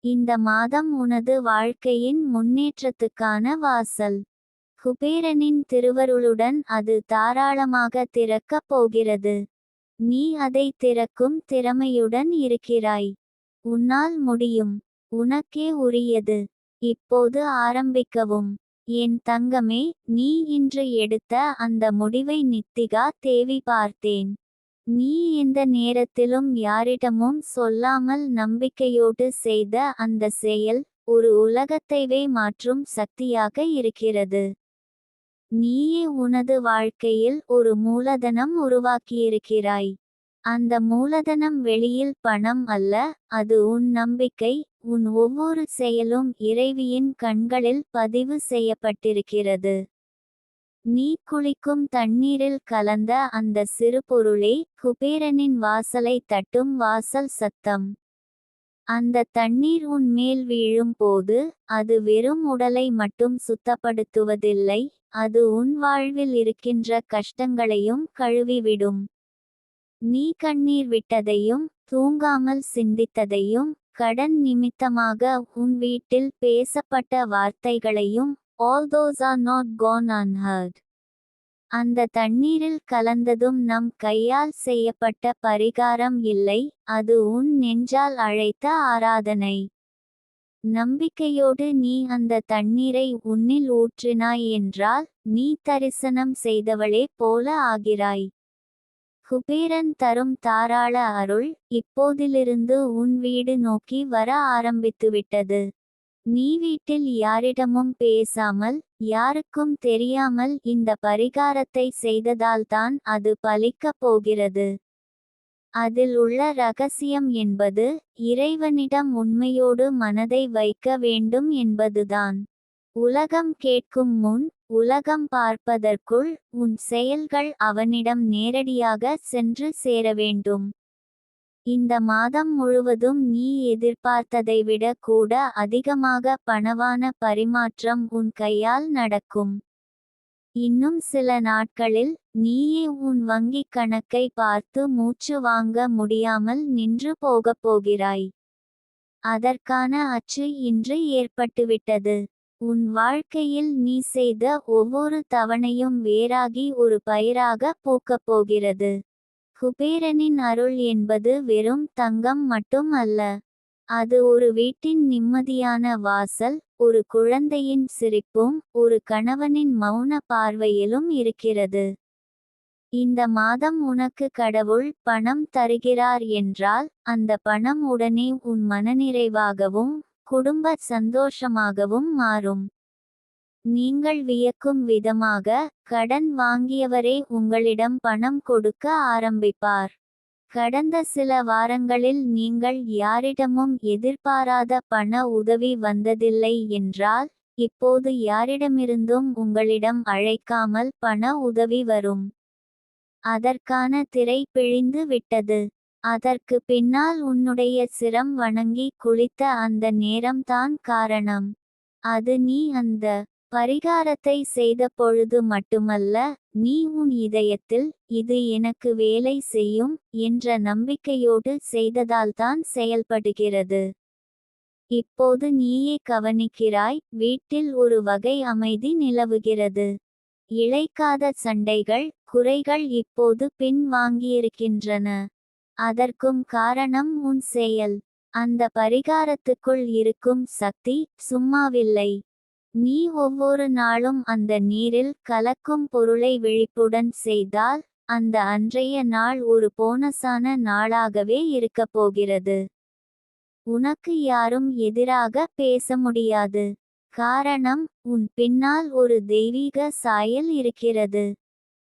S1: இந்த மாதம் உனது வாழ்க்கையின் முன்னேற்றத்துக்கான வாசல். குபேரனின் திருவருளுடன் அது தாராளமாக திறக்கப் போகிறது. நீ அதை திறக்கும் திறமையுடன் இருக்கிறாய். உன்னால் முடியும். உனக்கே உரியது. இப்போது ஆரம்பிக்கவும். என் தங்கமே, நீ இன்று எடுத்த அந்த முடிவை நித்திகா தேவி பார்த்தேன். நீ எந்த நேரத்திலும் யாரிடமும் சொல்லாமல் நம்பிக்கையோடு செய்த அந்த செயல் ஒரு உலகத்தைவே மாற்றும் சக்தியாக இருக்கிறது. நீயே உனது வாழ்க்கையில் ஒரு மூலதனம் உருவாக்கியிருக்கிறாய். அந்த மூலதனம் வெளியில் பணம் அல்ல, அது உன் நம்பிக்கை. உன் ஒவ்வொரு செயலும் இறைவியின் கண்களில் பதிவு செய்யப்பட்டிருக்கிறது. நீ குளிக்கும் தண்ணீரில் கலந்த அந்த சிறு பொருளே குபேரனின் வாசலை தட்டும் வாசல் சத்தம். அந்த தண்ணீர் உன் மேல் வீழும் போது அது வெறும் உடலை மட்டும் சுத்தப்படுத்துவதில்லை, அது உன் வாழ்வில் இருக்கின்ற கஷ்டங்களையும் கழுவிவிடும். நீ கண்ணீர் விட்டதையும் தூங்காமல் சிந்தித்ததையும் கடன் நிமித்தமாக உன் வீட்டில் பேசப்பட்ட வார்த்தைகளையும் all those are not gone unheard. அந்த தண்ணீரில் கலந்ததும் நம் கையால் செய்யப்பட்ட பரிகாரம் இல்லை, அது உன் நெஞ்சால் அழைத்த ஆராதனை. நம்பிக்கையோடு நீ அந்த தண்ணீரை உன்னில் ஊற்றினாய் என்றால் நீ தரிசனம் செய்தவளே போல ஆகிறாய். குபேரன் தரும் தாராள அருள் இப்போதிலிருந்து உன் வீடு நோக்கி வர ஆரம்பித்துவிட்டது. நீ வீட்டில் யாரிடமும் பேசாமல், யாருக்கும் தெரியாமல் இந்த பரிகாரத்தை செய்ததால்தான் அது பலிக்கப் போகிறது. அதில் உள்ள ரகசியம் என்பது இறைவனிடம் உண்மையோடு மனதை வைக்க வேண்டும் என்பதுதான். உலகம் கேட்கும் முன், உலகம் பார்ப்பதற்குள் உன் செயல்கள் அவனிடம் நேரடியாக சென்று சேர வேண்டும். இந்த மாதம் முழுவதும் நீ எதிர்பார்த்ததை விட கூட அதிகமாக பணவான பரிமாற்றம் உன் கையால் நடக்கும். இன்னும் சில நாட்களில் நீயே உன் வங்கிக் கணக்கை பார்த்து மூச்சு வாங்க முடியாமல் நின்று போகப் போகிறாய். அதற்கான அச்சு இன்று ஏற்பட்டுவிட்டது. உன் வாழ்க்கையில் நீ செய்த ஒவ்வொரு தவணையும் வேராகி ஒரு பயிராக பூக்கப் போகிறது. குபேரனின் அருள் என்பது வெறும் தங்கம் மட்டும் அல்ல. அது ஒரு வீட்டின் நிம்மதியான வாசல், ஒரு குழந்தையின் சிரிப்பும் ஒரு கணவனின் மௌன பார்வையிலும் இருக்கிறது. இந்த மாதம் உனக்கு கடவுள் பணம் தருகிறார் என்றால் அந்த பணம் உடனே உன் மனநிறைவாகவும் குடும்ப சந்தோஷமாகவும் மாறும். நீங்கள் வியக்கும் விதமாக கடன் வாங்கியவரே உங்களிடம் பணம் கொடுக்க ஆரம்பிப்பார். கடந்த சில வாரங்களில் நீங்கள் யாரிடமும் எதிர்பாராத பண உதவி வந்ததில்லை என்றால் இப்போது யாரிடமிருந்தும் உங்களிடம் அழைக்காமல் பண உதவி வரும். அதற்கான திரை பிழிந்து விட்டது. அதற்கு பின்னால் உன்னுடைய சிரம் வணங்கி குளித்த அந்த நேரம்தான் காரணம். அது நீ அந்த பரிகாரத்தை செய்த பொழுது மட்டுமல்ல, நீ உன் இதயத்தில் இது எனக்கு வேலை செய்யும் என்ற நம்பிக்கையோடு செய்ததால்தான் செயல்படுகிறது. இப்போது நீயே கவனிக்கிறாய், வீட்டில் ஒரு வகை அமைதி நிலவுகிறது. இழைக்காத சண்டைகள், குறைகள் இப்போது பின் வாங்கியிருக்கின்றன. அதற்கும் காரணம் உன் செயல். அந்த பரிகாரத்துக்குள் இருக்கும் சக்தி சும்மாவில்லை. நீ ஒவ்வொரு நாளும் அந்த நீரில் கலக்கும் பொருளை விழிப்புடன் செய்தால் அந்த அன்றைய நாள் ஒரு போனஸான நாளாகவே இருக்கப் போகிறது. உனக்கு யாரும் எதிராக பேச முடியாது. காரணம், உன் பின்னால் ஒரு தெய்வீக சாயல் இருக்கிறது.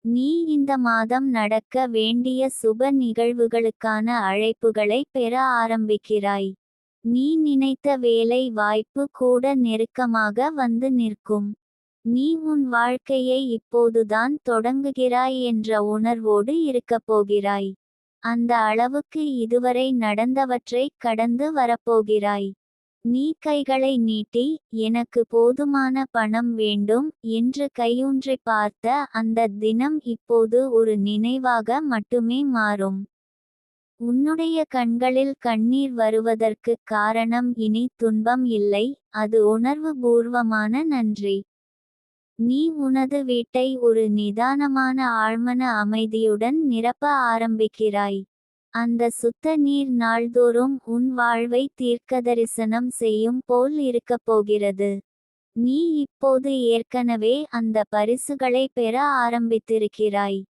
S1: நீ இந்த மாதம் நடக்க வேண்டிய சுப நிகழ்வுகளுக்கான அழைப்புகளை பெற ஆரம்பிக்கிறாய். நீ நினைத்த வேலை வாய்ப்பு கூட நெருக்கமாக வந்து நிற்கும். நீ உன் வாழ்க்கையை இப்போதுதான் தொடங்குகிறாய் என்ற உணர்வோடு இருக்கப் போகிறாய். அந்த அளவுக்கு இதுவரை நடந்தவற்றை கடந்து வரப்போகிறாய். நீ கைகளை நீட்டி எனக்கு போதுமான பணம் வேண்டும் என்று கையூன்றி பார்த்த அந்த தினம் இப்போது ஒரு நினைவாக மட்டுமே மாறும். உன்னுடைய கண்களில் கண்ணீர் வருவதற்கு காரணம் இனி துன்பம் இல்லை, அது உணர்வு பூர்வமான நன்றி. நீ உனது வீட்டை ஒரு நிதானமான ஆழ்மன அமைதியுடன் நிரப்ப ஆரம்பிக்கிறாய். அந்த சுத்த நீர் நாள்தோறும் உன் வாழ்வை தீர்க்கதரிசனம் செய்யும் போல் இருக்கப் போகிறது. நீ இப்போது ஏற்கனவே அந்த பரிசுகளை பெற ஆரம்பித்திருக்கிறாய்.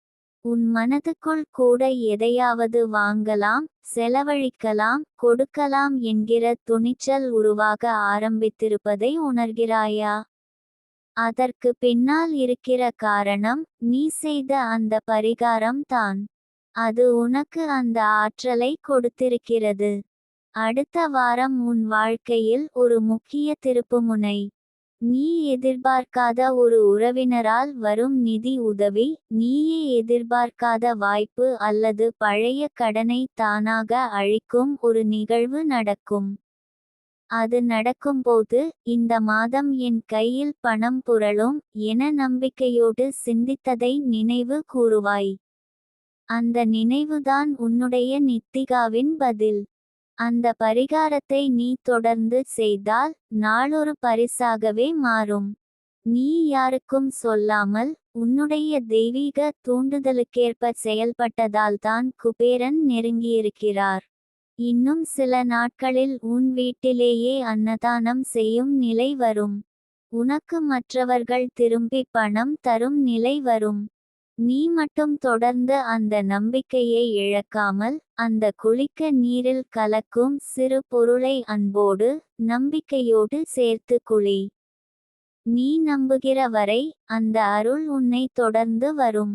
S1: உன் மனதுக்குள் கூட எதையாவது வாங்கலாம், செலவழிக்கலாம், கொடுக்கலாம் என்கிற துணிச்சல் உருவாக ஆரம்பித்திருப்பதை உணர்கிறாயா? அதற்கு பின்னால் இருக்கிற காரணம் நீ செய்த அந்த பரிகாரம் தான். அது உனக்கு அந்த ஆற்றலை கொடுத்திருக்கிறது. அடுத்த வாரம் உன் வாழ்க்கையில் ஒரு முக்கிய திருப்புமுனை. நீ எதிர்பார்க்காத ஒரு உறவினரால் வரும் நிதி உதவி, நீயே எதிர்பார்க்காத வாய்ப்பு அல்லது பழைய கடனை தானாக அழிக்கும் ஒரு நிகழ்வு நடக்கும். அது நடக்கும்போது, இந்த மாதம் என் கையில் பணம் புரளும் என நம்பிக்கையோடு சிந்தித்ததை நினைவு கூறுவாய். அந்த நினைவுதான் உன்னுடைய நித்திகாவின் பதில். அந்த பரிகாரத்தை நீ தொடர்ந்து செய்தால் நாளொரு பரிசாகவே மாறும். நீ யாருக்கும் சொல்லாமல் உன்னுடைய தெய்வீக தூண்டுதலுக்கேற்ப செயல்பட்டதால்தான் குபேரன் நெருங்கியிருக்கிறார். இன்னும் சில நாட்களில் உன் வீட்டிலேயே அன்னதானம் செய்யும் நிலை வரும். உனக்கு மற்றவர்கள் திரும்பி பணம் தரும் நிலை வரும். நீ மட்டும் தொடர்ந்து அந்த நம்பிக்கையை இழக்காமல், அந்த குளிக்க நீரில் கலக்கும் சிறு பொருளை அன்போடு, நம்பிக்கையோடு சேர்த்து குளி. நீ நம்புகிற வரை அந்த அருள் உன்னை தொடர்ந்து வரும்.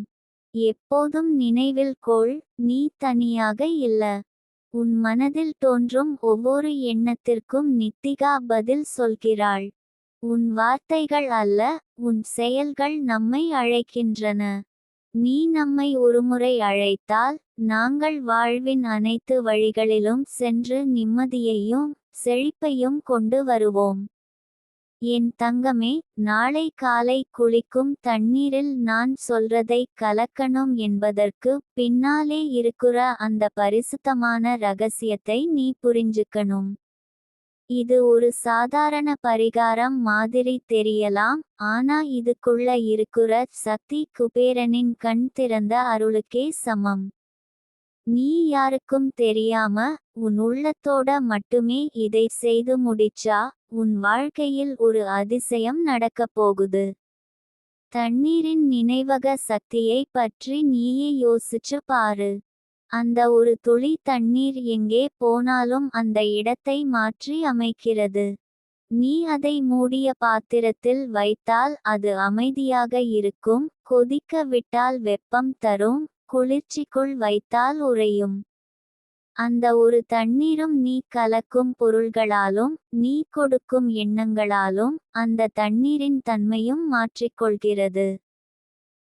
S1: எப்போதும் நினைவில் கொள், நீ தனியாக இல்ல. உன் மனதில் தோன்றும் ஒவ்வொரு எண்ணத்திற்கும் நித்திகா பதில் சொல்கிறாள். உன் வார்த்தைகள் அல்ல, உன் செயல்கள் நம்மை அழைக்கின்றன. நீ நம்மை ஒருமுறை அழைத்தால், நாங்கள் வாழ்வின் அனைத்து வழிகளிலும் சென்று நிம்மதியையும் செழிப்பையும் கொண்டு வருவோம். என் தங்கமே, நாளை காலை குளிக்கும் தண்ணீரில் நான் சொல்றதை கலக்கணும் என்பதற்கு பின்னாலே இருக்கிற அந்த பரிசுத்தமான ரகசியத்தை நீ புரிஞ்சுக்கணும். இது ஒரு சாதாரண பரிகாரம் மாதிரி தெரியலாம், ஆனா இதுக்குள்ள இருக்கிற சக்தி குபேரனின் கண் திறந்த அருளுக்கே சமம். நீ யாருக்கும் தெரியாம உன் உள்ளத்தோட மட்டுமே இதை செய்து முடிச்சா, உன் வாழ்க்கையில் ஒரு அதிசயம் நடக்கப் போகுது. தண்ணீரின் நினைவக சக்தியை பற்றி நீயே யோசிச்சு பாரு. அந்த ஒரு துளி தண்ணீர் எங்கே போனாலும் அந்த இடத்தை மாற்றி அமைக்கிறது. நீ அதை மூடிய பாத்திரத்தில் வைத்தால் அது அமைதியாக இருக்கும், கொதிக்க விட்டால் வெப்பம் தரும், குளிர்ச்சிக்குள் வைத்தால் உறையும். அந்த ஒரு தண்ணீரும் நீ கலக்கும் பொருள்களாலும் நீ கொடுக்கும் எண்ணங்களாலும் அந்த தண்ணீரின் தன்மையும் மாற்றிக்கொள்கிறது.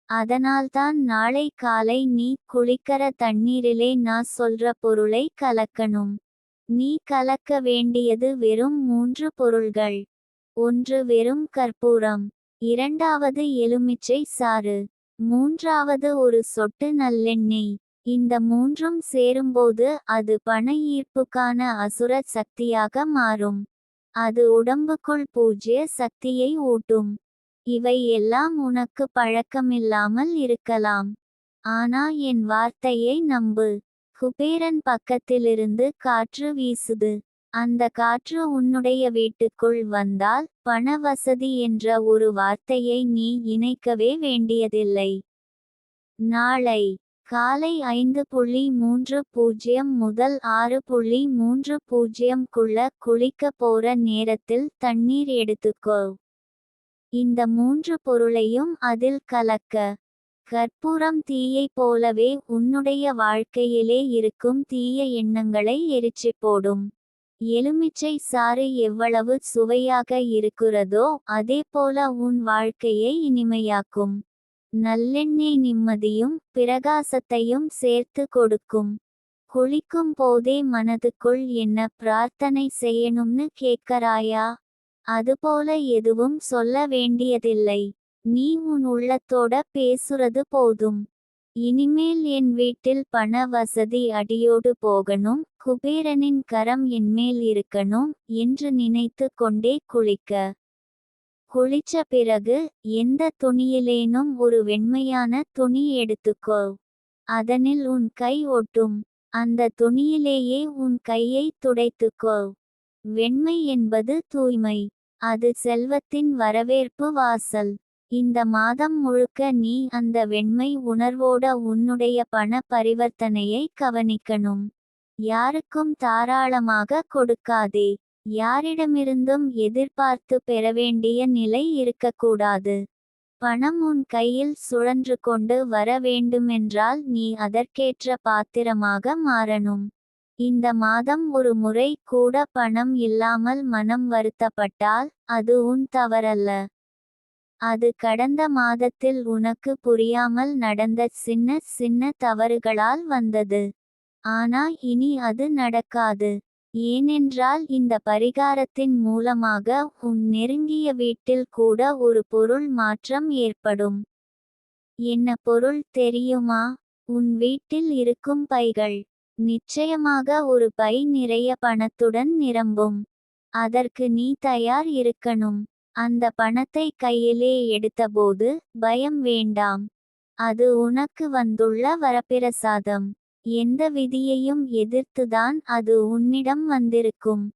S1: அதனால்தான் நாளை காலை நீ குளிக்கிற தண்ணீரிலே நான் சொல்ற பொருளை கலக்கணும். நீ கலக்க வேண்டியது வெறும் 3 பொருள்கள். 1 வெறும் கற்பூரம், 2வது எலுமிச்சை சாறு, 3வது ஒரு சொட்டு நல்லெண்ணெய். இந்த 3ம் சேரும்போது அது பண ஈர்ப்புக்கான அசுர சக்தியாக மாறும். அது உடம்புக்குள் பூஜ்ய சக்தியை ஊட்டும். இவை எல்லாம் உனக்கு பழக்கமில்லாமல் இருக்கலாம். ஆனா என் வார்த்தையை நம்பு. குபேரன் பக்கத்திலிருந்து காற்று வீசுது. அந்த காற்று உன்னுடைய வீட்டுக்குள் வந்தால், பண வசதி என்ற ஒரு வார்த்தையை நீ இணைக்கவே வேண்டியதில்லை. நாளை காலை 5:30 முதல் 6:30 குளிக்க போற நேரத்தில் தண்ணீர் எடுத்துக்கோ. இந்த 3 பொருளையும் அதில் கலக்க. கற்பூரம் தீயை போலவே உன்னுடைய வாழ்க்கையிலே இருக்கும் தீய எண்ணங்களை எரிச்சு போடும். எலுமிச்சை சாறு எவ்வளவு சுவையாக இருக்கிறதோ அதேபோல உன் வாழ்க்கையை இனிமையாக்கும். நல்லெண்ணெய் நிம்மதியும் பிரகாசத்தையும் சேர்த்து கொடுக்கும். குளிக்கும் போதே மனதுக்குள் என்ன பிரார்த்தனை செய்யணும்னு கேட்கறாயா? அதுபோல எதுவும் சொல்ல வேண்டியதில்லை. நீ உன் உள்ளத்தோட பேசுறது போதும். இனிமேல் என் வீட்டில் பண வசதி அடியோடு போகணும், குபேரனின் கரம் என்மேல் இருக்கணும் என்று நினைத்து கொண்டே குளிக்க. குளிச்ச பிறகு எந்த துணியிலேனும் ஒரு வெண்மையான துணி எடுத்துக்கோ. அதனில் உன் கை ஒட்டும். அந்த துணியிலேயே உன் கையை துடைத்துக்கோ. வெண்மை என்பது தூய்மை. அது செல்வத்தின் வரவேற்பு வாசல். இந்த மாதம் முழுக்க நீ அந்த வெண்மை உணர்வோட உன்னுடைய பண பரிவர்த்தனையை கவனிக்கணும். யாருக்கும் தாராளமாக கொடுக்காதே. யாரிடமிருந்தும் எதிர்பார்த்து பெறவேண்டிய நிலை இருக்கக்கூடாது. பணம் உன் கையில் சுழன்று கொண்டு வர வேண்டுமென்றால் நீ அதற்கேற்ற பாத்திரமாக மாறணும். இந்த மாதம் ஒரு முறை கூட பணம் இல்லாமல் மனம் வருத்தப்பட்டால் அது உன் தவறல்ல. அது கடந்த மாதத்தில் உனக்கு புரியாமல் நடந்த சின்ன சின்ன தவறுகளால் வந்தது. ஆனா இனி அது நடக்காது. ஏனென்றால் இந்த பரிகாரத்தின் மூலமாக உன் நெருங்கிய வீட்டில் கூட ஒரு பொருள் மாற்றம் ஏற்படும். என்ன பொருள் தெரியுமா? உன் வீட்டில் இருக்கும் பைகள். நிச்சயமாக ஒரு பை நிறைய பணத்துடன் நிரம்பும். அதற்கு நீ தயார் இருக்கணும். அந்த பணத்தை கையிலே எடுத்தபோது பயம் வேண்டாம். அது உனக்கு வந்துள்ள வரப்பிரசாதம். எந்த விதியையும் எதிர்த்துதான் அது உன்னிடம் வந்திருக்கும்.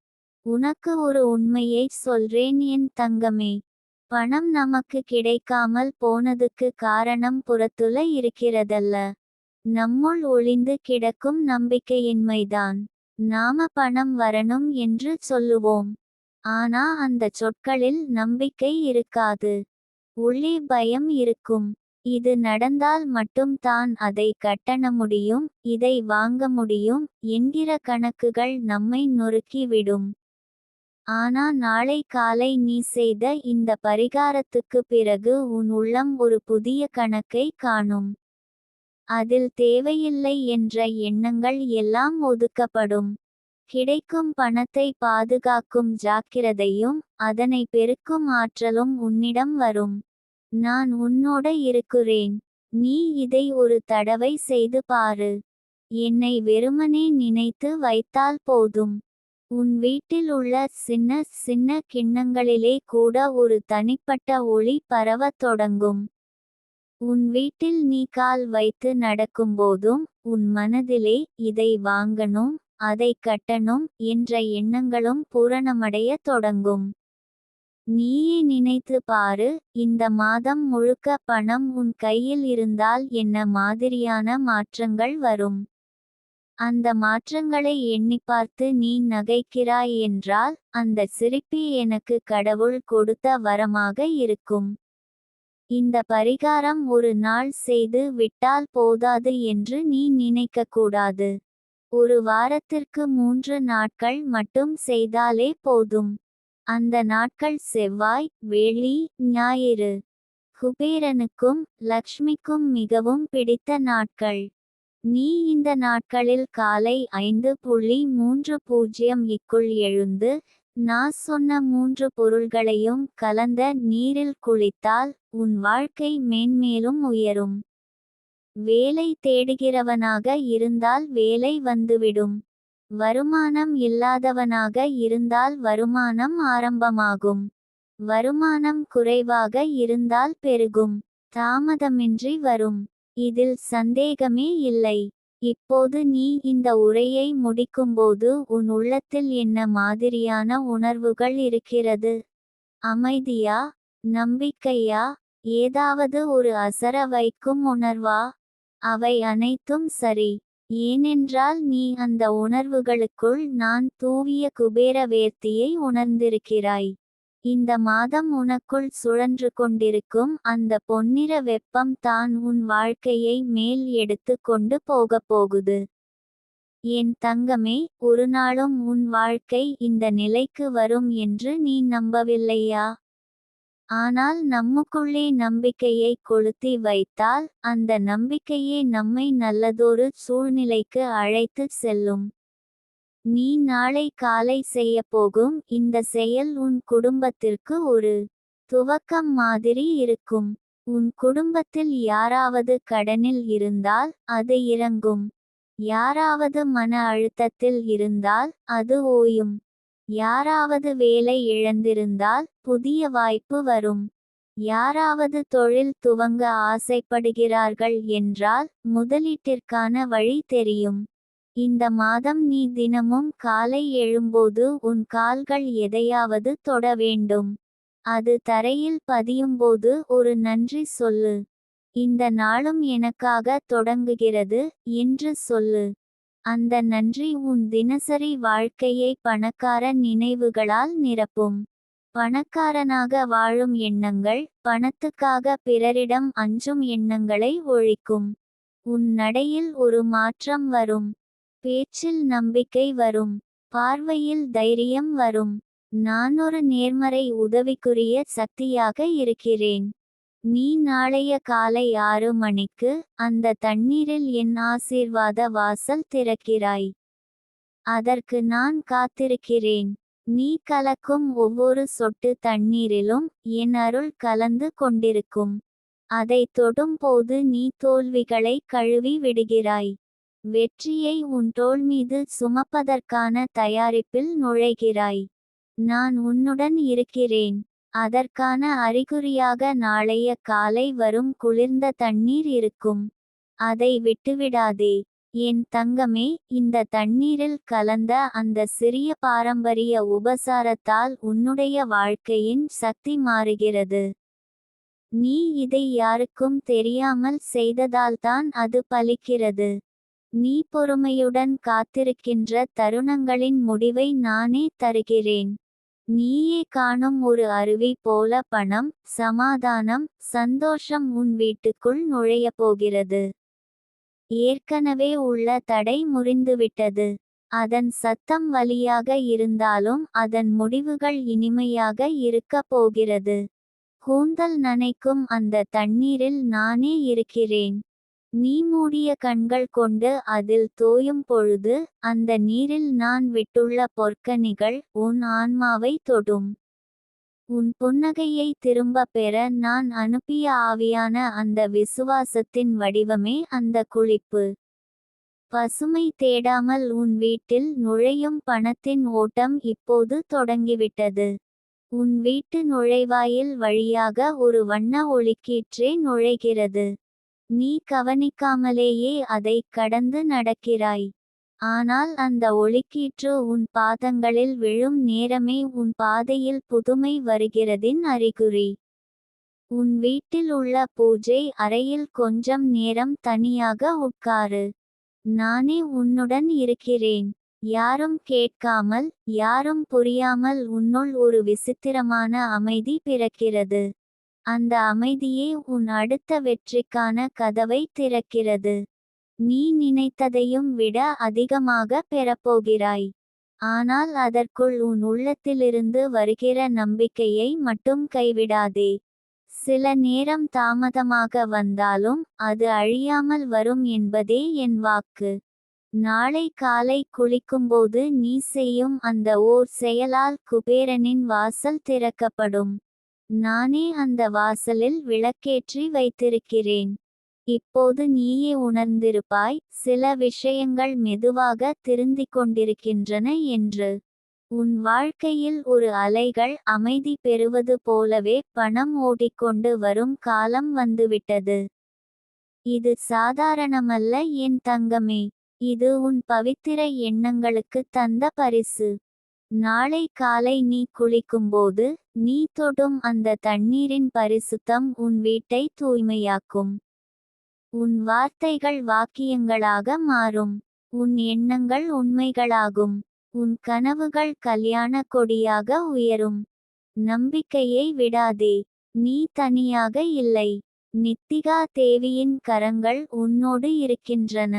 S1: உனக்கு ஒரு உண்மையை சொல்றேன் என் தங்கமே. பணம் நமக்கு கிடைக்காமல் போனதுக்கு காரணம் புறத்துல இருக்கிறதல்ல. நம்முள் ஒளிந்து கிடக்கும் நம்பிக்கையின்மைதான். நாம பணம் வரணும் என்று சொல்லுவோம். ஆனா அந்த சொற்களில் நம்பிக்கை இருக்காது. உள்ளே பயம் இருக்கும். இது நடந்தால் மட்டும் தான் அதை கட்டண முடியும், இதை வாங்க முடியும் என்கிற கணக்குகள் நம்மை நொறுக்கி விடும். ஆனா நாளை காலை நீ செய்த இந்த பரிகாரத்துக்கு பிறகு உன் உள்ளம் ஒரு புதிய கணக்கை காணும். அதில் தேவையில்லை என்ற எண்ணங்கள் எல்லாம் ஒதுக்கப்படும். கிடைக்கும் பணத்தை பாதுகாக்கும் ஜாக்கிரதையும் அதனை பெருக்கும் ஆற்றலும் உன்னிடம் வரும். நான் உன்னோட இருக்கிறேன். நீ இதை ஒரு தடவை செய்து பாரு. என்னை வெறுமனே நினைத்து வைத்தால் போதும். உன் வீட்டில் உள்ள சின்ன சின்ன கிண்ணங்களிலே கூட ஒரு தனிப்பட்ட ஒளி பரவத் தொடங்கும். உன் வீட்டில் நீ கால் வைத்து நடக்கும்போதும் உன் மனதிலே இதை வாங்கணும், அதை கட்டணும் என்ற எண்ணங்களும் பூரணமடைய தொடங்கும். நீயே நினைத்து பாரு, இந்த மாதம் முழுக்க பணம் உன் கையில் இருந்தால் என்ன மாதிரியான மாற்றங்கள் வரும். அந்த மாற்றங்களை எண்ணிப் பார்த்து நீ நகைக்கிறாய் என்றால் அந்த சிரிப்பே எனக்கு கடவுள் கொடுத்த வரமாக இருக்கும். இந்த பரிகாரம் ஒரு நாள் செய்து விட்டால் போதாது என்று நீ நினைக்கக்கூடாது. ஒரு வாரத்திற்கு 3 நாட்கள் மட்டும் செய்தாலே போதும். அந்த நாட்கள் செவ்வாய், வெள்ளி, ஞாயிறு. குபேரனுக்கும் லக்ஷ்மிக்கும் மிகவும் பிடித்த நாட்கள். நீ இந்த நாட்களில் காலை 5:30 க்குள் எழுந்து நான் சொன்ன 3 பொருள்களையும் கலந்த நீரில் குளித்தால் உன் வாழ்க்கை மேன்மேலும் உயரும். வேலை தேடுகிறவனாக இருந்தால் வேலை வந்துவிடும். வருமானம் இல்லாதவனாக இருந்தால் வருமானம் ஆரம்பமாகும். வருமானம் குறைவாக இருந்தால் பெருகும். தாமதமின்றி வரும். இதில் சந்தேகமே இல்லை. இப்போது நீ இந்த உரையை முடிக்கும்போது உன் உள்ளத்தில் என்ன மாதிரியான உணர்வுகள் இருக்கிறது? அமைதியா? நம்பிக்கையா? ஏதாவது ஒரு அசர வைக்கும் உணர்வா? அவை அனைத்தும் சரி. ஏனென்றால் நீ அந்த உணர்வுகளுக்குள் நான் தூவிய குபேர வேர்த்தியை உணர்ந்திருக்கிறாய். இந்த மாதம் உனக்குள் சுழன்று கொண்டிருக்கும் அந்த பொன்னிற வெப்பம் தான் உன் வாழ்க்கையை மேல் எடுத்து கொண்டு போகப் போகுது. என் தங்கமே, ஒரு நாளும் உன் வாழ்க்கை இந்த நிலைக்கு வரும் என்று நீ நம்பவில்லையா? ஆனால் நமக்குள்ளே நம்பிக்கையை கொளுத்தி வைத்தால் அந்த நம்பிக்கையே நம்மை நல்லதொரு சூழ்நிலைக்கு அழைத்து செல்லும். நீ நாளை காலை செய்யப்போகும் இந்த செயல் உன் குடும்பத்திற்கு ஒரு துவக்கம் மாதிரி இருக்கும். உன் குடும்பத்தில் யாராவது கடனில் இருந்தால் அது இறங்கும். யாராவது மன அழுத்தத்தில் இருந்தால் அது ஓயும். யாராவது வேலை இழந்திருந்தால் புதிய வாய்ப்பு வரும். யாராவது தொழில் துவங்க ஆசைப்படுகிறார்கள் என்றால் முதலீட்டிற்கான வழி தெரியும். இந்த மாதம் நீ தினமும் காலை எழும்போது உன் கால்கள் எதையாவது தொட வேண்டும். அது தரையில் பதியும்போது ஒரு நன்றி சொல்லு. இந்த நாளும் எனக்காக தொடங்குகிறது என்று சொல்லு. அந்த நன்றி உன் தினசரி வாழ்க்கையை பணக்கார நினைவுகளால் நிரப்பும். பணக்காரனாக வாழும் எண்ணங்கள் பணத்துக்காக பிறரிடம் அஞ்சும் எண்ணங்களை ஒழிக்கும். உன் நடையில் ஒரு மாற்றம் வரும். பேச்சில் நம்பிக்கை வரும். பார்வையில் தைரியம் வரும். நான் ஒரு நேர்மறை உதவிக்குரிய சக்தியாக இருக்கிறேன். நீ நாளைய காலை 6 மணிக்கு அந்த தண்ணீரில் என் ஆசீர்வாத வாசல் திறக்கிறாய். அதற்கு நான் காத்திருக்கிறேன். நீ கலக்கும் ஒவ்வொரு சொட்டு தண்ணீரிலும் என் அருள் கலந்து கொண்டிருக்கும். அதை தொடும்போது நீ தோல்விகளை கழுவி விடுகிறாய். வெற்றியை உன் தோள் மீது சுமப்பதற்கான தயாரிப்பில் நுழைகிறாய். நான் உன்னுடன் இருக்கிறேன். அதற்கான அறிகுறியாக நாளைய காலை வரும் குளிர்ந்த தண்ணீர் இருக்கும். அதை விட்டுவிடாதே என் தங்கமே. இந்த தண்ணீரில் கலந்த அந்த சிறிய பாரம்பரிய உபசாரத்தால் உன்னுடைய வாழ்க்கையின் சக்தி மாறுகிறது. நீ இதை யாருக்கும் தெரியாமல் செய்ததால்தான் அது பலிக்கிறது. நீ பொறுமையுடன் காத்திருக்கின்ற தருணங்களின் முடிவை நானே தருகிறேன். நீயே காணும் ஒரு அருவி போல பணம், சமாதானம், சந்தோஷம் உன் வீட்டுக்குள் நுழையப்போகிறது. ஏற்கனவே உள்ள தடை முறிந்துவிட்டது. அதன் சத்தம் வலியாக இருந்தாலும் அதன் முடிவுகள் இனிமையாக இருக்கப் போகிறது. கூந்தல் நனைக்கும் அந்த தண்ணீரில் நானே இருக்கிறேன். நீ மூடிய கண்கள் கொண்டு அதில் தோயும் பொழுது அந்த நீரில் நான் விட்டுள்ள பொற்கனிகள் உன் ஆன்மாவை தொடும். உன் புன்னகையை திரும்ப பெற நான் அனுப்பிய ஆவியான அந்த விசுவாசத்தின் வடிவமே அந்த குளிப்பு. பசுமை தேடாமல் உன் வீட்டில் நுழையும் பணத்தின் ஓட்டம் இப்போது தொடங்கிவிட்டது. உன் வீட்டு நுழைவாயில் வழியாக ஒரு வண்ண ஒளிக்கீற்றே நுழைகிறது. நீ கவனிக்காமலேயே அதை கடந்து நடக்கிறாய். ஆனால் அந்த ஒளிக்கீற்று உன் பாதங்களில் விழும் நேரமே உன் பாதையில் புதுமை வருகிறதின் அறிகுறி. உன் வீட்டில் உள்ள பூஜை அறையில் கொஞ்சம் நேரம் தனியாக உட்காரு. நானே உன்னுடன் இருக்கிறேன். யாரும் கேட்காமல், யாரும் புரியாமல் உன்னுள் ஒரு விசித்திரமான அமைதி பிறக்கிறது. அந்த அமைதியே உன் அடுத்த வெற்றிக்கான கதவை திறக்கிறது. நீ நினைத்ததையும் விட அதிகமாக பெறப்போகிறாய். ஆனால் அதற்குள் உன் உள்ளத்திலிருந்து வருகிற நம்பிக்கையை மட்டும் கைவிடாதே. சில நேரம் தாமதமாக வந்தாலும் அது அழியாமல் வரும் என்பதே என் வாக்கு. நாளை காலை குளிக்கும்போது நீ செய்யும் அந்த ஓர் செயலால் குபேரனின் வாசல் திறக்கப்படும். நானே அந்த வாசலில் விளக்கேற்றி வைத்திருக்கிறேன். இப்போது நீயே உணர்ந்திருப்பாய் சில விஷயங்கள் மெதுவாக திருந்திக் கொண்டிருக்கின்றன என்று. உன் வாழ்க்கையில் ஒரு அலைகள் அமைதி பெறுவது போலவே பணம் ஓடிக்கொண்டு வரும் காலம் வந்துவிட்டது. இது சாதாரணமல்ல என் தங்கமே. இது உன் பவித்திர எண்ணங்களுக்கு தந்த பரிசு. நாளை காலை நீ குளிக்கும்போது நீ தொடும் அந்த தண்ணீரின் பரிசுத்தம் உன் வீட்டை தூய்மையாக்கும். உன் வார்த்தைகள் வாக்கியங்களாக மாறும். உன் எண்ணங்கள் உண்மைகளாகும். உன் கனவுகள் கல்யாண கொடியாக உயரும். நம்பிக்கையை விடாதே. நீ தனியாக இல்லை. நித்திகா தேவியின் கரங்கள் உன்னோடு இருக்கின்றன.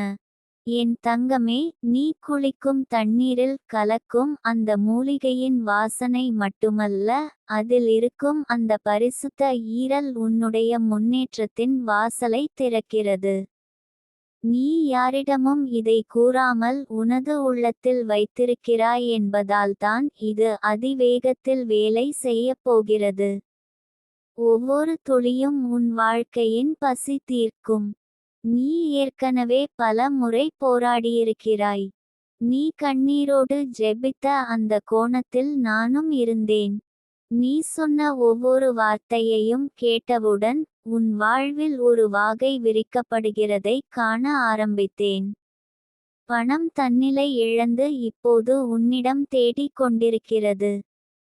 S1: என் தங்கமே. நீ குளிக்கும் தண்ணீரில் கலக்கும் அந்த மூலிகையின் வாசனை மட்டுமல்ல, அதில் இருக்கும் அந்த பரிசுத்த ஈரல் உன்னுடைய முன்னேற்றத்தின் வாசலை திறக்கிறது. நீ யாரிடமும் இதை கூறாமல் உனது உள்ளத்தில் வைத்திருக்கிறாய் என்பதால்தான் இது அதிவேகத்தில் வேலை செய்யப் போகிறது. ஒவ்வொரு துளியும் உன் வாழ்க்கையின் பசி தீர்க்கும். நீ ஏற்கனவே பல முறை போராடியிருக்கிறாய். நீ கண்ணீரோடு ஜெபித்த அந்த கோணத்தில் நானும் இருந்தேன். நீ சொன்ன ஒவ்வொரு வார்த்தையையும் கேட்டவுடன் உன் வாழ்வில் ஒரு வாகை விரிக்கப்படுகிறதை காண ஆரம்பித்தேன். பணம் தன்னிலை இழந்து இப்போது உன்னிடம் தேடிக் கொண்டிருக்கிறது.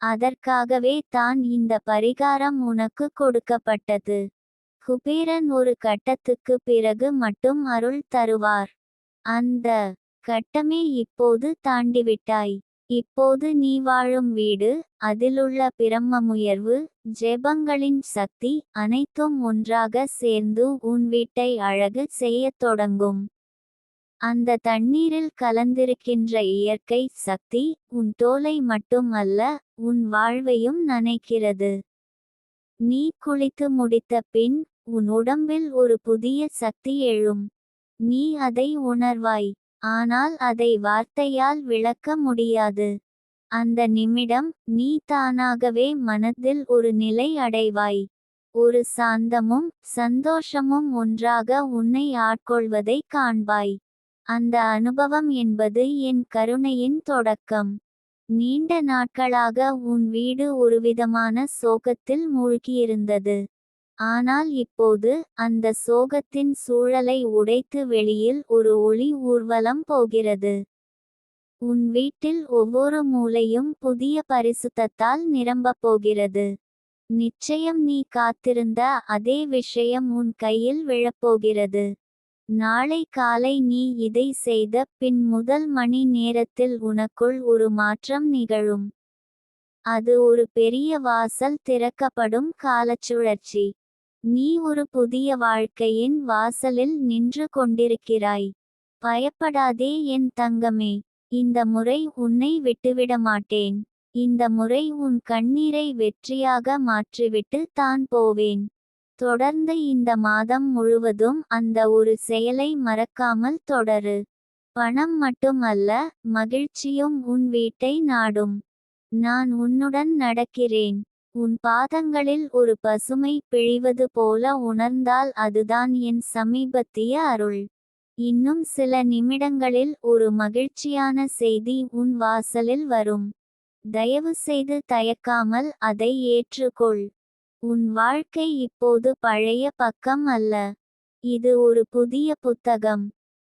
S1: அதற்காகவே தான் இந்த பரிகாரம் உனக்கு கொடுக்கப்பட்டது. குபேரன் ஒரு கட்டத்துக்கு பிறகு மட்டும் அருள் தருவார். அந்த கட்டமே இப்போது தாண்டிவிட்டாய். இப்போது நீ வாழும் வீடு, அதிலுள்ள பிரம்மமுயர்வு, ஜெபங்களின் சக்தி அனைத்தும் ஒன்றாக சேர்ந்து உன் வீட்டை அழகு செய்யத் தொடங்கும். அந்த தண்ணீரில் கலந்திருக்கின்ற இயற்கை சக்தி உன் தோலை மட்டும் அல்ல, உன் வாழ்வையும் நனைக்கிறது. நீ குளித்து முடித்த பின் உன் உடம்பில் ஒரு புதிய சக்தி எழும். நீ அதை உணர்வாய். ஆனால் அதை வார்த்தையால் விளக்க முடியாது. அந்த நிமிடம் நீ தானாகவே மனதில் ஒரு நிலை அடைவாய். ஒரு சாந்தமும் சந்தோஷமும் ஒன்றாக உன்னை ஆட்கொள்வதை காண்பாய். அந்த அனுபவம் என்பது என் கருணையின் தொடக்கம். நீண்ட நாட்களாக உன் வீடு ஒருவிதமான சோகத்தில் மூழ்கியிருந்தது. ஆனால் இப்போது அந்த சோகத்தின் சூழலை உடைத்து வெளியில் ஒரு ஒளி ஊர்வலம் போகிறது. உன் வீட்டில் ஒவ்வொரு மூலையும் புதிய பரிசுத்தத்தால் நிரம்பப் போகிறது. நிச்சயம் நீ காத்திருந்த அதே விஷயம் உன் கையில் விழப்போகிறது. நாளை காலை நீ இதை செய்த பின் முதல் மணி நேரத்தில் உனக்குள் ஒரு மாற்றம் நிகழும். அது ஒரு பெரிய வாசல் திறக்கப்படும் காலச்சுழற்சி. நீ ஒரு புதிய வாழ்க்கையின் வாசலில் நின்று கொண்டிருக்கிறாய். பயப்படாதே என் தங்கமே. இந்த முறை உன்னை விட்டுவிட மாட்டேன். இந்த முறை உன் கண்ணீரை வெற்றியாக மாற்றிவிட்டு தான் போவேன். தொடர்ந்து இந்த மாதம் முழுவதும் அந்த ஒரு செயலை மறக்காமல் தொடரு. பணம் மட்டுமல்ல, மகிழ்ச்சியும் உன் வீட்டை நாடும். நான் உன்னுடன் நடக்கிறேன். உன் பாதங்களில் ஒரு பசுமை பிழிவது போல உணர்ந்தால் அதுதான் என் சமீபத்திய அருள். இன்னும் சில நிமிடங்களில் ஒரு மகிழ்ச்சியான செய்தி உன் வாசலில் வரும். தயவுசெய்து தயக்காமல் அதை ஏற்றுக்கொள். உன் வாழ்க்கை இப்போது பழைய பக்கம் அல்ல. இது ஒரு புதிய புத்தகம்.